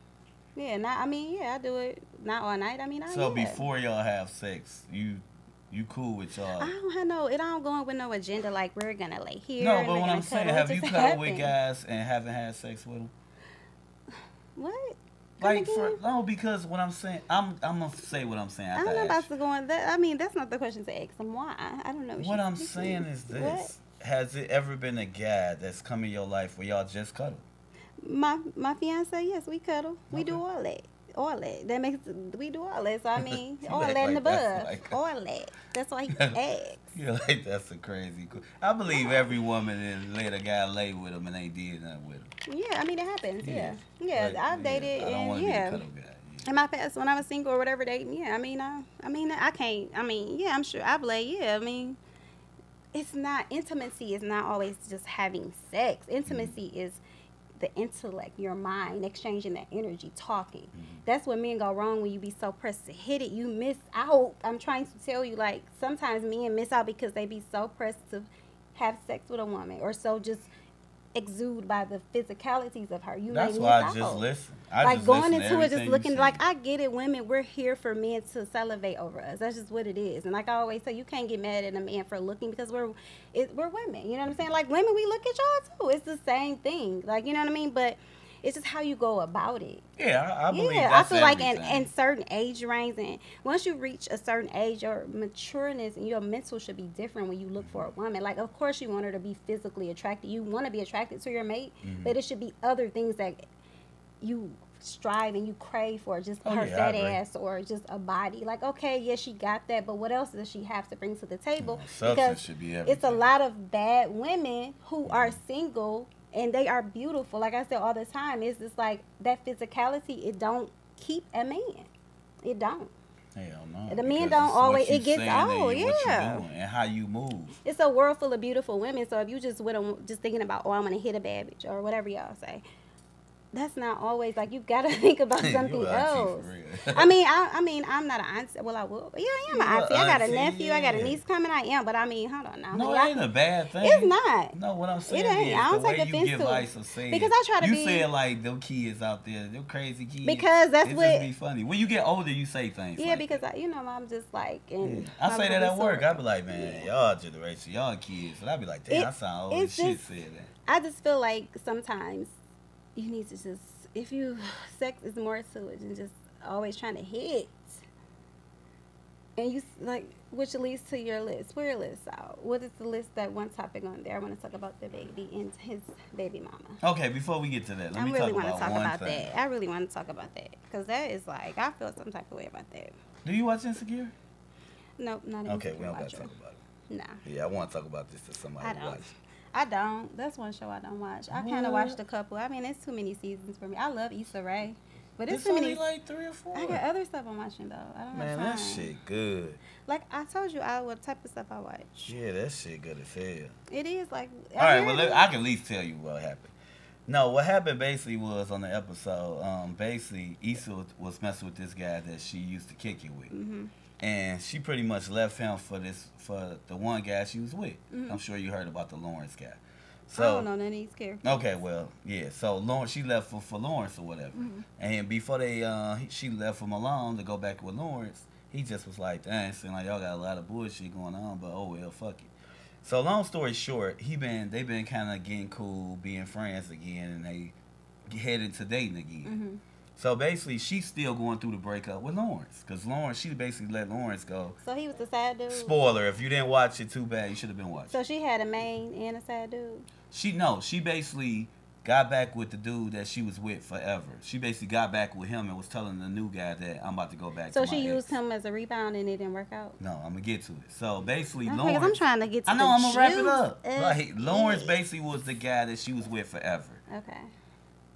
Yeah, I do it not all night. So before y'all have sex, you cool with y'all? I don't have no... It don't go in with no agenda, like, we're going to lay here. No, and but we're what gonna I'm saying, cuddle. It have you just cuddled with happens. guys and haven't had sex with them? What? Like Come again? no, because what I'm saying, I'm gonna say what I'm saying. I'm after I not ask about you. to go in that. I mean, that's not the question to ask them. Why? I don't know. What I'm saying is this: What? has it ever been a guy that's come in your life where y'all just cuddle? My fiance, yes, we cuddle. We do Okay. all that. All that. That makes we do all that. So I mean, You all act that and like above. that's like- all that. That's why he asks. You're like that's a crazy. I believe every woman that let a guy lay with him and they did nothing with him. Yeah, I mean it happens. Yeah, yeah. Like, I've dated I don't want and to yeah. be the cuddle guy. Yeah. In my past, when I was single or whatever, dating, yeah. I can't. I mean, yeah, I'm sure I've laid. Yeah, I mean, it's not intimacy. Is not always just having sex. Intimacy is the intellect, your mind, exchanging that energy, talking. That's what men go wrong when you be so pressed to hit it. You miss out. I'm trying to tell you, like, sometimes men miss out because they be so pressed to have sex with a woman or so just exude by the physicalities of her. That's may why miss I just out. listen. Like going listen to into it, just everything you looking say. like I get it. Women, we're here for men to salivate over us. That's just what it is. And like I always say, you can't get mad at a man for looking because we're women. You know what I'm saying? Like women, we look at y'all too. It's the same thing. Like you know what I mean? But it's just how you go about it. Yeah, I believe Yeah, that's I feel like everything. in certain age ranges, and once you reach a certain age, your matureness and your mental should be different when you look for a woman. Like, of course, you want her to be physically attracted. You want to be attracted to your mate, but it should be other things that you strive and you crave for, just Oh, her yeah, I fat agree. ass or just a body. Like, okay, yes, she got that, but what else does she have to bring to the table? Substance should be everything. It's a lot of bad women who are single and they are beautiful. Like I said all the time, it's just like that physicality, it don't keep a man. It don't. Hell no. The men because don't it's what always- you it gets saying and old, what you yeah. doing and how you move. It's a world full of beautiful women. So if you just just thinking about, oh, I'm gonna hit a bad bitch or whatever y'all say, that's not always like you gotta think about You something a auntie for else. real. I mean, I'm not an auntie. Well, I will. Yeah, I am an You a auntie. I got a auntie, nephew. I got a yeah. niece coming. I am, but I mean, hold on now. No, it Y'all- ain't a bad thing. It's not. No, what I'm saying ain't. is I don't the take way you offense give to it. life of saying Because I try to you be- say it like them kids out there, them crazy kids. Because that's it what- just be funny. When you get older, you say things. Yeah, like because that. I'm just like, and I say that at work. I I be like, man, y'all generation, y'all kids. And I be like, damn, I sound old as it's shit just- saying that. I just feel like sometimes you need to just, sex is more to it than just always trying to hit. And you, like, which leads to your list. Where your list out? What is the list, that one topic on there? I want to talk about the baby and his baby mama. Okay, before we get to that, let I me really talk want to about talk one about thing. that. I really want to talk about that. Because that is like, I feel some type of way about that. Do you watch Insecure? Nope, not even Okay, we don't watch gotta her. talk about it. Nah. Yeah, I want to talk about this to somebody I who don't. watch. I don't. That's one show I don't watch. I kind of watched a couple. I mean, it's too many seasons for me. I love Issa Rae, but it's too only many. like 3 or 4. I got other stuff I'm watching though. I don't have Man, time. that shit good. Like I told you, what type of stuff I watch. Yeah, that shit good as hell. It is like. All right, well, I can at least tell you what happened. No, what happened basically was on the episode, basically Issa was messing with this guy that she used to kick it with. Mm-hmm. And she pretty much left him for the one guy she was with. Mm-hmm. I'm sure you heard about the Lawrence guy. So, I don't know none of these characters. Okay, well, yeah. So Lawrence, she left for Lawrence or whatever. Mm-hmm. And before she left him alone to go back with Lawrence, he just was like, dang, it seems like y'all got a lot of bullshit going on, but oh well, fuck it. So long story short, they've been kind of getting cool, being friends again, and they headed to dating again. Mm-hmm. So basically, she's still going through the breakup with Lawrence, because she basically let Lawrence go. So he was the sad dude. Spoiler: if you didn't watch it, too bad. You should have been watching. So she had a main and a sad dude. She basically got back with the dude that she was with forever. She basically got back with him and was telling the new guy that I'm about to go back. So to my she used ex. him as a rebound and it didn't work out. No, I'm gonna get to it. So basically, Okay, Lawrence. 'cause I'm trying to get to I know. the I'm gonna wrap it juice up. of Like Lawrence it. basically was the guy that she was with forever. Okay.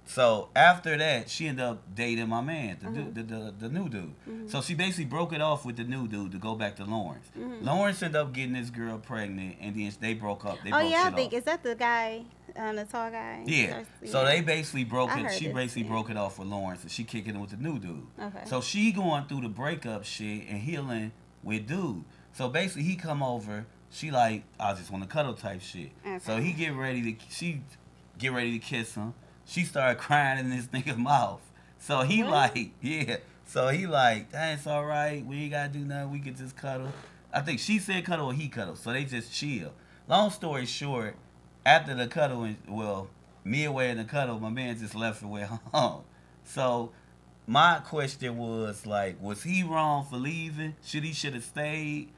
So after that, she ended up dating my man, Mm-hmm. the new dude. So she basically broke it off with the new dude to go back to Lawrence. Lawrence ended up getting this girl pregnant, and then they broke up. They broke I shit think off. is that the guy, the tall guy? Yeah. So they basically broke I it. heard She this, basically yeah. broke it off with Lawrence, and she kicking it with the new dude. Okay. So she going through the breakup shit and healing with dude. So basically, he come over. She like, I just want to cuddle type shit. Okay. So she get ready to kiss him. She started crying in this nigga's mouth. So he What? So he like, that's all right. We ain't gotta do nothing. We could just cuddle. I think she said cuddle or he cuddle. So they just chill. Long story short, after the cuddle, midway in the cuddle, my man just left and went home. So my question was like, was he wrong for leaving? Should have stayed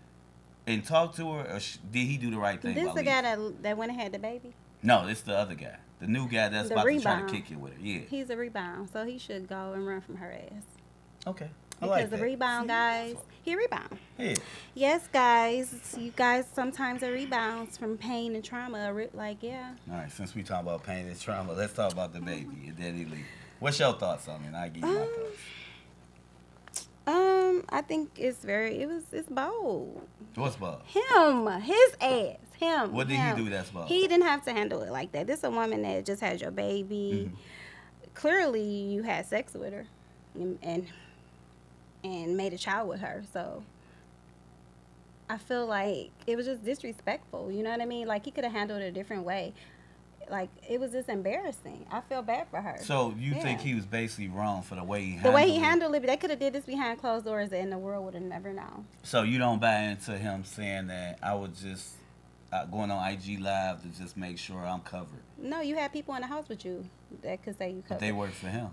and talked to her, or did he do the right thing? This by the leaving? guy that went and had the baby? No, it's the other guy. The new guy that's The about to try rebound. to kick it with her. Yeah. He's a rebound, so he should go and run from her ass. Okay. I Because like the that. rebound See? guys, he rebound. Yeah. Yes, guys, you guys sometimes are rebounds from pain and trauma. Like, yeah. All right. Since we talking about pain and trauma, let's talk about the Baby and Danileigh. What's your thoughts on it? I give you my thoughts. I think it's bold. What's Bob? His ass, him. What did him. he do that's bold? He didn't have to handle it like that. This is a woman that just had your baby. Clearly, you had sex with her, and made a child with her. So I feel like it was just disrespectful. You know what I mean? Like he could have handled it a different way. Like it was just embarrassing. I feel bad for her. So you Yeah. think he was basically wrong for the way he handled The way he it? handled it, they could have did this behind closed doors, and the world would have never known. So you don't buy into him saying that I was just going on IG Live to just make sure I'm covered. No, you had people in the house with you that could say you But covered. they work for him.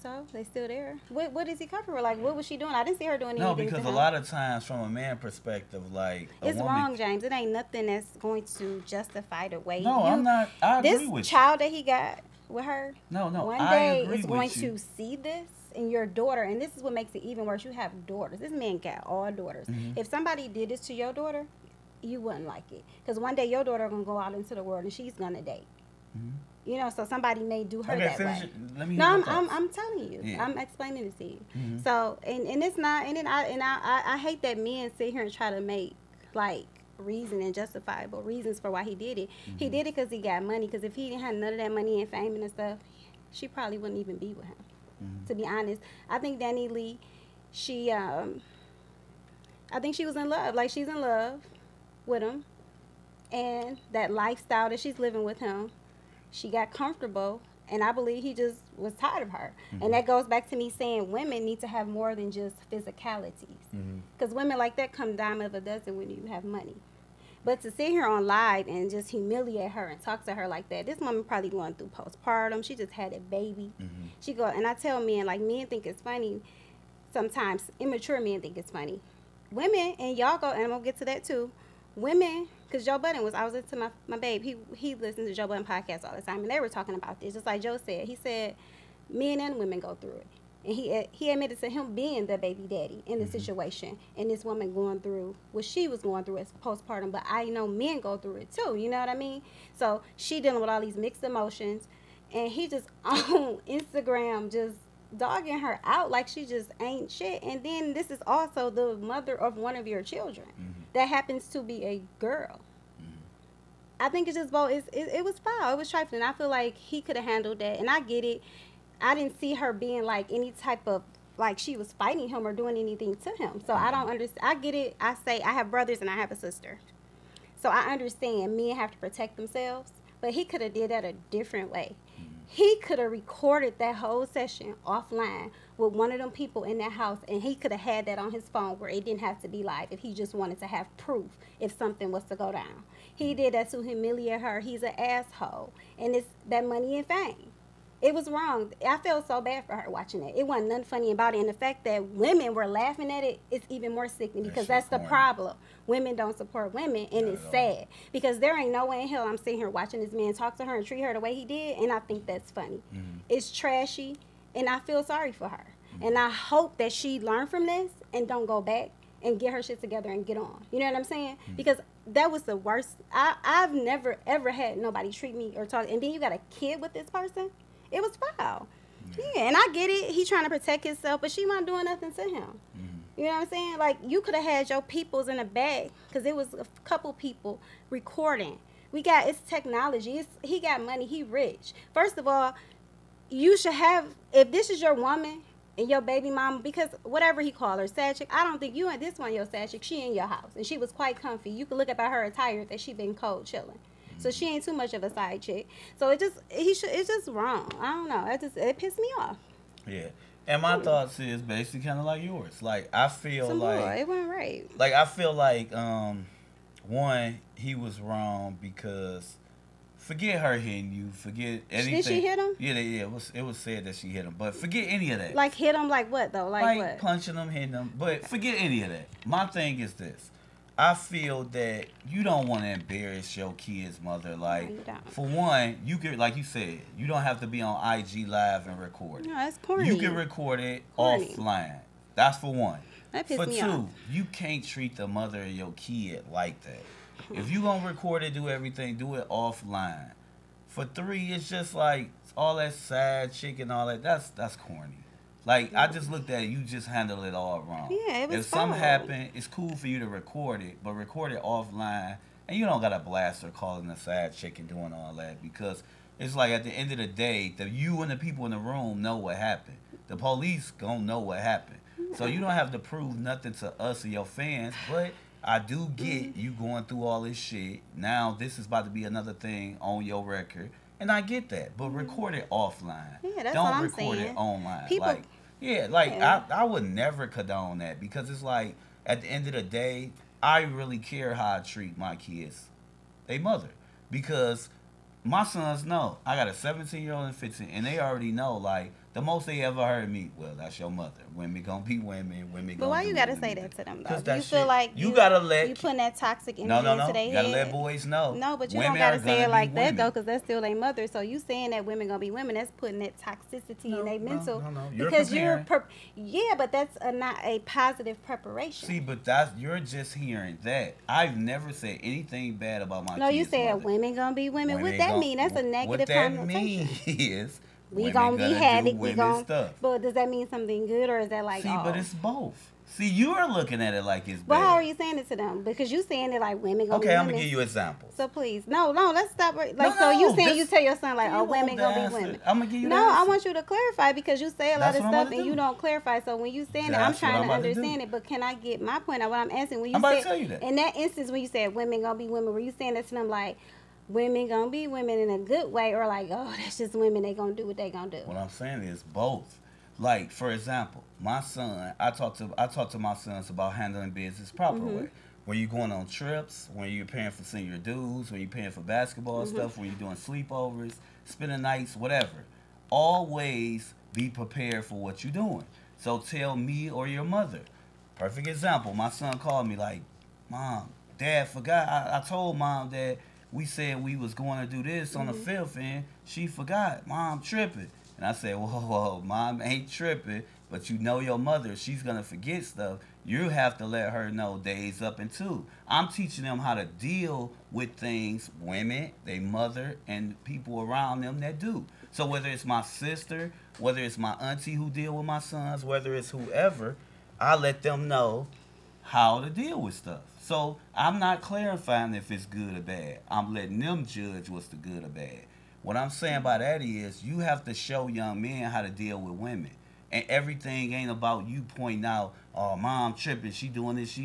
So they still there. What is he cover? Like what was she doing? I didn't see her doing anything. No, because to a him. lot of times from a man perspective, like a It's woman, wrong, James. It ain't nothing that's going to justify the way No, I'm not. I agree This with child that he got with her. No, One I day agree is with going you. to see this in your daughter, and this is what makes it even worse. You have daughters. This man got all daughters. Mhm. If somebody did this to your daughter, you wouldn't like it, because one day your daughter gonna go out into the world and she's gonna date. Mhm. You know, so somebody may do her Okay, that finish way. it. Let me No, hear I'm, your I'm thoughts. I'm telling you. Yeah. I'm explaining it to you. Mhm. So and it's not I hate that men sit here and try to make like reason and justifiable reasons for why he did it. He Mm-hmm. did it because he got money. Because if he didn't have none of that money and fame and stuff, she probably wouldn't even be with him. Mhm. To be honest, I think Danileigh, she I think she was in love. Like she's in love with him, and that lifestyle that she's living with him. She got comfortable, and I believe he just was tired of her. Mhm. And that goes back to me saying women need to have more than just physicalities. Mhm. Because women like that come dime of a dozen when you have money. But to sit here on live and just humiliate her and talk to her like that, this woman probably going through postpartum. She just had a baby. Mhm. She go, and I tell men, like men think it's funny. Sometimes immature men think it's funny. Women, and y'all go, and I'm going to get to that too. Women, because Joe Budden I was into my babe. He listens to Joe Budden podcast all the time, and they were talking about this. Just like Joe said. He said men and women go through it. And he admitted to him being the baby daddy in the situation, and this woman going through what she was going through as postpartum. But I know men go through it too. You know what I mean? So she dealing with all these mixed emotions, and he just on Instagram just dogging her out like she just ain't shit. And then this is also the mother of one of your children that happens to be a girl. I think it's just both. It was foul. It was trifling. I feel like he could have handled that, and I get it. I didn't see her being like any type of like she was fighting him or doing anything to him. So I don't understand. I get it. I say I have brothers and I have a sister, so I understand men have to protect themselves. But he could have did that a different way. He could have recorded that whole session offline with one of them people in that house, and he could have had that on his phone where it didn't have to be live if he just wanted to have proof if something was to go down. He did that to humiliate her. He's an asshole, and it's that money and fame. It was wrong. I felt so bad for her watching it. It wasn't nothing funny about it, and the fact that women were laughing at it is even more sickening because that's the problem. Women don't support women, and it's sad because there ain't no way in hell I'm sitting here watching this man talk to her and treat her the way he did, and I think that's funny. It's trashy, and I feel sorry for her. And I hope that she learned from this and don't go back and get her shit together and get on. You know what I'm saying? Because that was the worst. I've never, ever had nobody treat me or talk. And then you got a kid with this person. It was foul. Yeah, and I get it. He trying to protect himself, but she wasn't doing nothing to him. You know what I'm saying? Like, you could have had your peoples in a bag because it was a couple people recording. It's technology. He got money. He rich. First of all, you should have, if this is your woman and your baby mama, because whatever he called her, sad chick, I don't think you and this one your sad chick. She in your house, and she was quite comfy. You could look up at her attire that she been cold chilling. So she ain't too much of a side chick. So it's just wrong. I don't know. It pissed me off. Yeah. And my thoughts is basically kind of like yours. Like, I feel it wasn't right. Like, I feel like, one, he was wrong because forget her hitting you. Forget anything. Did she hit him? Yeah. It was said that she hit him. But forget any of that. Like, hit him like what, though? Like what? Punching him, hitting him. But forget any of that. My thing is this. I feel that you don't want to embarrass your kid's mother. Like, for one, you could, like you said, you don't have to be on IG Live and record it. No, that's corny. You can record it offline. That's for one. That pissed me off. For two, you can't treat the mother of your kid like that. If you gonna record it, do everything, do it offline. For three, it's just like all that sad chick and all that. That's corny. Like, I just looked at it, you just handled it all wrong. Yeah, it was If something happened, it's cool for you to record it, but record it offline, and you don't got to blast her calling a sad chick and doing all that, because it's like at the end of the day, you and the people in the room know what happened. The police gonna know what happened. So you don't have to prove nothing to us or your fans, but I do get you going through all this shit. Now, this is about to be another thing on your record. And I get that, but record it offline. Yeah, that's Don't what I'm record saying. it online. People, I would never condone that, because it's like at the end of the day, I really care how I treat my kids, they mother, because my sons know. I got a 17-year-old and 15, and they already know, like, the most they ever heard me, well, that's your mother. Women gonna be women. Women gonna. But why do you gotta women say do. that to them, though? Because Do you feel like you gotta let you putting that toxic energy no. into their You head? gotta let boys know. No, but you women don't gotta are say gonna it like be that, women. though, because that's still their mother. So you saying that women gonna be women, that's putting that toxicity in their mental. No. Because yeah, but that's not a positive preparation. See, but you're just hearing that. I've never said anything bad about my kids. No, you said mother. women gonna be women. What that mean? That's a negative connotation. What that mean is we gonna be havoc. We gonna. Stuff. But does that mean something good, or is that like? See, but it's both. See, you're looking at it like it's bad. But how are you saying it to them? Because you saying it like women gonna be women. Okay, I'm women. gonna give you examples. So please, no, let's stop. Like, No, so you saying this- you tell your son like, you oh, women want gonna the be answer. women. I'm gonna give you the No, I answer. want you to clarify, because you say a lot That's of what I'm stuff about to and you do. don't clarify. So when you saying it, I'm That's what trying I'm to about to understand do. it. But can I get my point out? What I'm asking, when you I'm about said to tell you that. in that instance when you said women gonna be women, were you saying that to them like women gonna be women in a good way, or like, oh, that's just women, they gonna do what they gonna do? What I'm saying is both. Like, for example, my son, I talk to my sons about handling business proper way. When you're going on trips, when you're paying for senior dues, when you're paying for basketball stuff, when you're doing sleepovers, spending nights, whatever. Always be prepared for what you're doing. So tell me or your mother. Perfect example, my son called me like, Mom, Dad forgot. I told Mom that we said we was going to do this on the 5th, and she forgot. Mom tripping. And I said, whoa, mom ain't tripping, but you know your mother, she's going to forget stuff. You have to let her know days up and two. I'm teaching them how to deal with things, women, they mother, and people around them that do. So whether it's my sister, whether it's my auntie who deal with my sons, whether it's whoever, I let them know how to deal with stuff. So I'm not clarifying if it's good or bad. I'm letting them judge what's the good or bad. What I'm saying by that is you have to show young men how to deal with women. And everything ain't about you pointing out, oh, mom tripping, she doing this,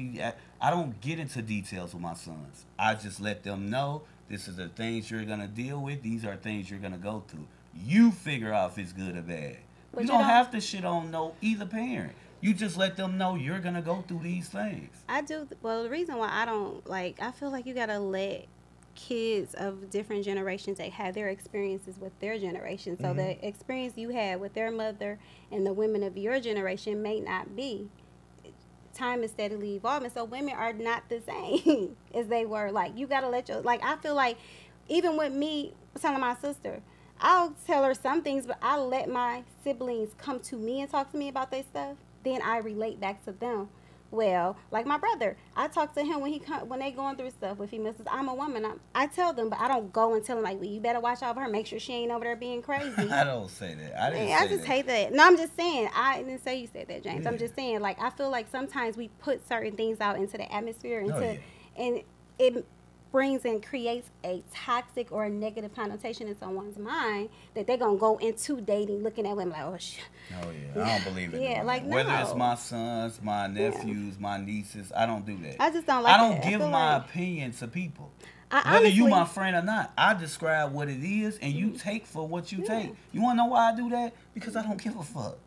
I don't get into details with my sons. I just let them know this is the things you're going to deal with. These are things you're going to go through. You figure out if it's good or bad. But you don't have to shit on either parent. You just let them know you're going to go through these things. I do. Well, the reason why I feel like you got to let kids of different generations, they have their experiences with their generation. So the experience you had with their mother and the women of your generation may not be. Time is steadily evolving. So women are not the same as they were. Like, you got to let I feel like even with me telling my sister, I'll tell her some things, but I'll let my siblings come to me and talk to me about their stuff. Then I relate back to them. Well, like my brother, I talk to him when they going through stuff. If he misses, I'm a woman. I tell them, but I don't go and tell them like, well, you better watch out for her. Make sure she ain't over there being crazy. I don't say that. I just hate that. No, I'm just saying. I didn't say you said that, James. Yeah. I'm just saying, like, I feel like sometimes we put certain things out into the atmosphere, and it brings and creates a toxic or a negative connotation in someone's mind that they're gonna go into dating looking at women like, oh shit. Oh yeah, I don't believe it. Yeah, like no. Whether it's my sons, my nephews, my nieces, I don't do that. I just don't like. I don't give my opinion to people. Whether you my friend or not, I describe what it is, and you take for what you take. You wanna know why I do that? Because I don't give a fuck.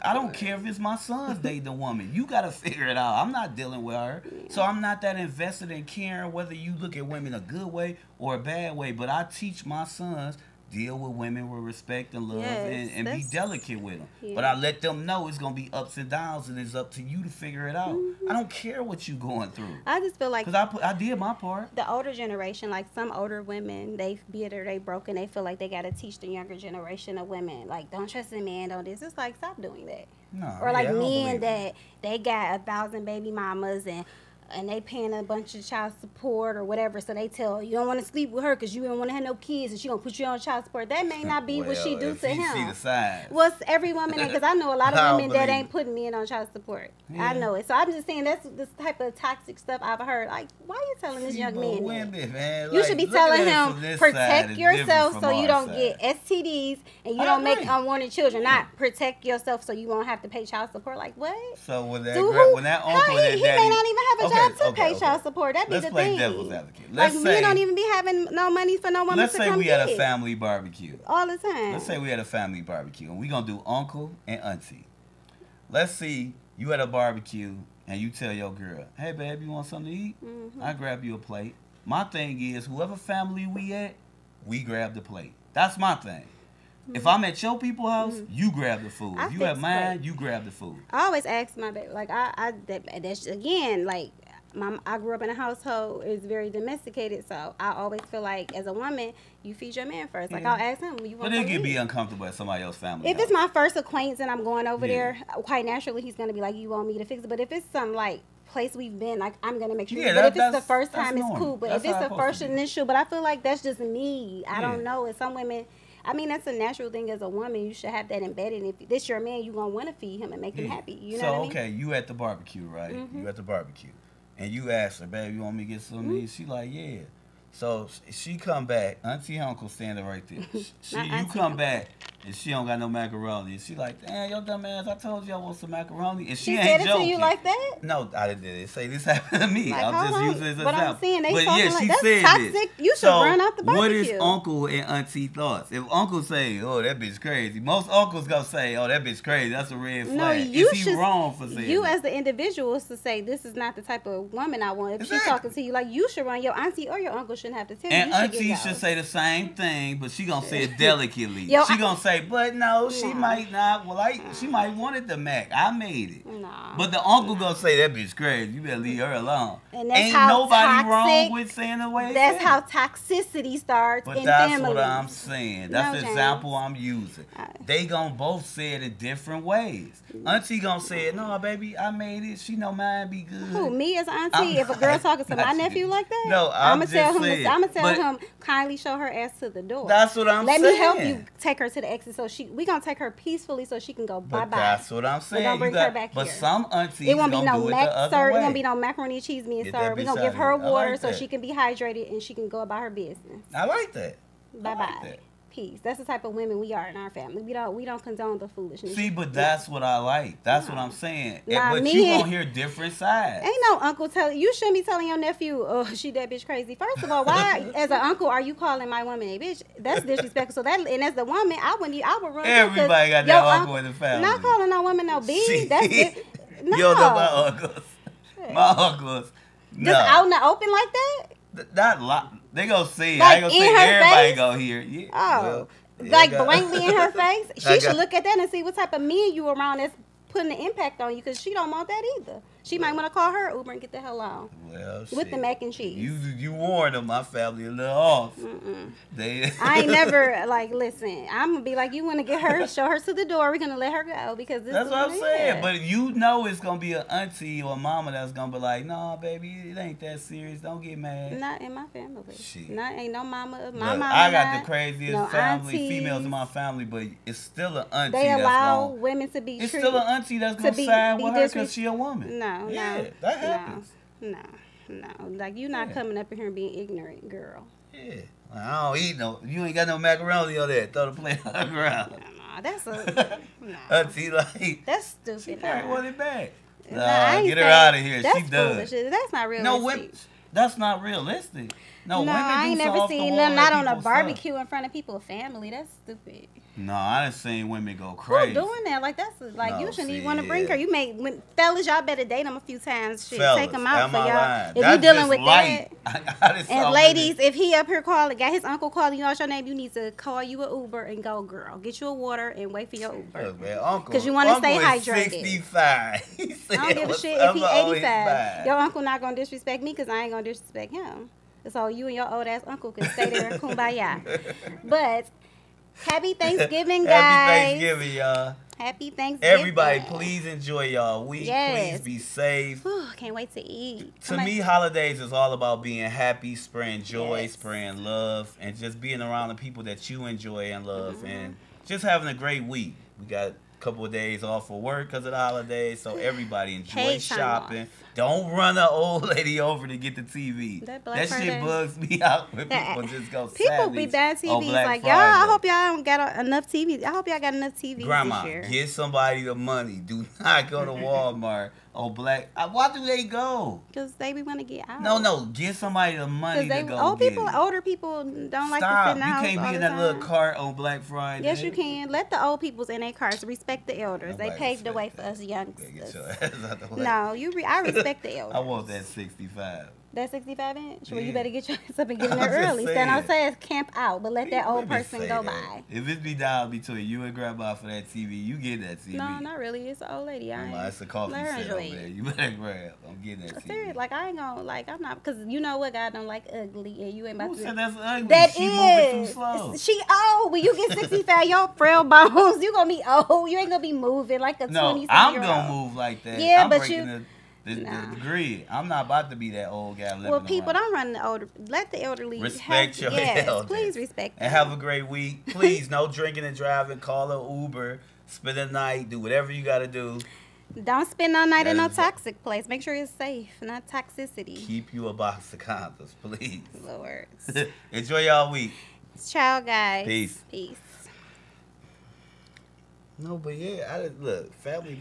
I don't care if it's my son's dating a woman. You got to figure it out. I'm not dealing with her. So I'm not that invested in caring whether you look at women a good way or a bad way. But I teach my sons, deal with women with respect and love and be delicate with them. Yeah. But I let them know it's going to be ups and downs, and it's up to you to figure it out. I don't care what you going through. I just feel like... Because I did my part. The older generation, like some older women, they bitter, they broken, they feel like they got to teach the younger generation of women, like, don't trust a man, don't this. It's like, stop doing that. No, or like men that they got 1,000 baby mamas and they paying a bunch of child support or whatever, so they tell you don't want to sleep with her because you don't want to have no kids and she gonna put you on child support. That may not be what she do to him. See the signs. Well, every woman, because I know a lot of women that ain't putting men on child support. Yeah. I know it. So I'm just saying that's the type of toxic stuff I've heard. Like, why are you telling this young man? Women, man. You should be telling him protect yourself so you don't get STDs and you don't make unwanted children. Not protect yourself so you won't have to pay child support. Like what? So when that uncle and he may not even have a job to pay child support. That'd be the thing. Let's play devil's advocate. Like men don't even be having no money for no woman to come get. Let's say we had a family barbecue. All the time. Let's say we had a family barbecue and we gonna do uncle and auntie. Let's see you at a barbecue and you tell your girl, hey babe, you want something to eat? I grab you a plate. My thing is whoever family we at, we grab the plate. That's my thing. If I'm at your people's house, you grab the food. If you at mine, you grab the food. I always ask my baby, like that's again, like I grew up in a household is very domesticated, so I always feel like as a woman, you feed your man first. Like I'll ask him, you want. But it can be uncomfortable at somebody else's family. If it's my first acquaintance and I'm going over there, quite naturally he's gonna be like, you want me to fix it. But if it's some like place we've been, like I'm gonna make sure. But if it's the first time, it's cool. But if it's the first initial, but I feel like that's just me. I don't know. And some women. I mean, that's a natural thing as a woman. You should have that embedded. If this your man, you gonna want to feed him and make him happy. You know what I mean? Okay, you at the barbecue, right? You at the barbecue, and you ask her, babe, you want me to get something to eat? She like, yeah. So she come back, auntie and uncle standing right there. You come back, and she don't got no macaroni. And she like, damn, your dumb ass, I told you I want some macaroni. And she ain't joking. Said it to you like that? No, I didn't say this happened to me. Like, I'm just using this as an example. I'm saying they but talking like, that's said toxic. This. You should run out the barbecue. What is uncle and auntie thoughts? If uncle say, oh, that bitch crazy, most uncles gonna say, oh, that bitch crazy. That's a red flag. No, is he wrong for saying you that? As the individual is to say, this is not the type of woman I want. If she's talking to you, like you should run. Your auntie or your uncle shouldn't have to tell you. And auntie should say the same thing, but she gonna say it delicately. She gonna say say, but no, she Nah. might not. Well, she might wanted the Mac. I made it. Nah. But the uncle gonna say that bitch crazy. You better leave her alone. And that's Ain't how nobody wrong toxic- with saying the way. That's it's how toxicity starts But in that's families. what I'm saying. That's No, the James. example I'm using. They gonna both say it in different ways. Auntie gonna say it, no, baby, I made it. She know mine be good. Who, me as an auntie? I'm If a girl not- talking to my not nephew you. like that, No, I'm I'm gonna tell just him. saying. I'm gonna tell But him kindly show her ass to the door. That's what I'm Let saying. me help you take her to the exit so we gonna take her peacefully so she can go bye But bye. that's what I'm saying. We're gonna bring You got- her back but here. some aunties It won't be gonna no do it mac the other served. way. It won't be no macaroni and cheese being Get that served. We're bitch gonna out give of her here. I water like so that. she can be hydrated and she can go about her business. I like that. Bye I bye. like that. Peace. That's the type of women we are in our family. We don't condone the foolishness. See, but that's what I like. That's what I'm saying. Nah, But me you and- gonna hear different sides. Ain't no uncle telling you shouldn't be telling your nephew, oh, she that bitch crazy. First of all, why as an uncle are you calling my woman a bitch? That's disrespectful. So that, and as the woman, I would run too, 'cause Everybody got your that uncle in the family. Not calling no woman no See? bitch. That's it. No. You don't know my uncles. Shit. My uncles. No. Just out in the open like that? Not lot. They gonna see it. Like I ain't gonna in say her everybody face? gonna hear it. Yeah. Oh. Well, yeah, Like I got- blankly in her face? I She should got- look at that and see what type of men you around that's putting an impact on you because she don't want that either. She might want to call her Uber and get the hell on. Well, With the shit. mac and cheese. You warned them. My family a little off. They. I ain't never like listen. I'm gonna be like, you want to get her, show her to the door. We're gonna let her go because this That's is what I'm yeah. saying. But you know it's gonna be an auntie or a mama that's gonna be like, "No, baby, it ain't that serious. Don't get mad." Not in my family. Shit. Not ain't no mama. My Look, mama. I got not, the craziest no family, aunties. females in my family, but it's still an auntie They that's allow gonna. women to be It's treated. still an auntie that's to gonna be- side be with her disres- because she a woman. No, Yeah, no, that happens. No. Like you not Yeah. coming up in here being ignorant, girl. Yeah. I don't eat no. You ain't got no macaroni on there. Throw the plate on the ground. Nah, that's a no. Auntie like. That's She stupid. probably nah. want it back. Nah, Nah, I ain't get her saying- out of here. That's She done. foolish. That's not realistic. No, women. That's not realistic. No, No, women I ain't do never so off the seen wall them that not on a people suck. barbecue in front of people's family. That's stupid. No, I done seen women go crazy. Who doing that? Like that's like No, you shouldn't see, even want to bring yeah. her. You fellas, y'all better date them a few times. Shit, Fellas, take them out am for I y'all. lying? If you That's dealing just with light. that. I just saw And women- ladies, if he up here calling, got his uncle calling you out your name, you need to call you an Uber and go, girl. Get you a water and wait for your Uber. Look, man, uncle. 'Cause you wanna Uncle stay is hydrated. 65. He I said, don't give a "What's shit up? if he I'm always 85. fine." Your uncle not gonna disrespect me because I ain't gonna disrespect him. So you and your old ass uncle can stay there and kumbaya. But happy Thanksgiving, guys. Happy Thanksgiving, y'all. Happy Thanksgiving. Everybody, please enjoy y'all week. Yes. Please be safe. Whew, can't wait to eat. To me, holidays is all about being happy, spreading joy, Yes. spreading love, and just being around the people that you enjoy and love, Mm-hmm. and just having a great week. We got a couple of days off for work because of the holidays, so everybody enjoy Paid time shopping. off. Don't run an old lady over to get the TV. That Black shit Friday. bugs me out when That- people just go People be savage bad on TVs. Black Like, Friday. y'all, I hope y'all don't got enough TV. I hope y'all got enough TVs Grandma, this year. get somebody the money. Do not go to Walmart or Black. Why do they go? Because they be want to get out. No, get somebody the money Because to go old get people, it. older people don't like to Stop. sit in the You house can't all be in the that little time. cart on Black Friday. Yes, you can. Let the old peoples in their cars respect the elders. Nobody They paved the way respect for that. us Yeah, get youngsters. your ass out the way. No, I respect the elders. I want that 65. That 65 inch? Well, you Yeah. better get your ass up and get in I'm there just early. Stand saying. outside, camp out, but let that old Women person say go that. by. If it be down between you and Grandma for that TV, you get that TV. No, not really. It's an old lady. I Grandma, ain't. it's a coffee let her set enjoy over it. there. You better grab. I'm getting that TV. Serious, like I ain't gonna I'm not because you know what God don't like ugly and you ain't about Who to. said that's ugly? That she moving is. too slow. She old. When you get 65, your frail bones, you gonna be old. You ain't gonna be moving like a 20 No, something I'm year gonna old. move like that. Yeah, I'm but breaking you- the Nah. grid. I'm not about to be that old guy living Well, people around. don't run the older. Let the elderly Respect have, your yes, elders. please respect And them. have a great week. Please, no drinking and driving. Call an Uber. Spend the night. Do whatever you got to do. Don't spend no night in no That is- toxic place. Make sure it's safe, not toxicity. Keep you a box of condoms, please. Lord. Enjoy y'all week. Ciao, guys. Peace. Peace. No, but yeah, look, family.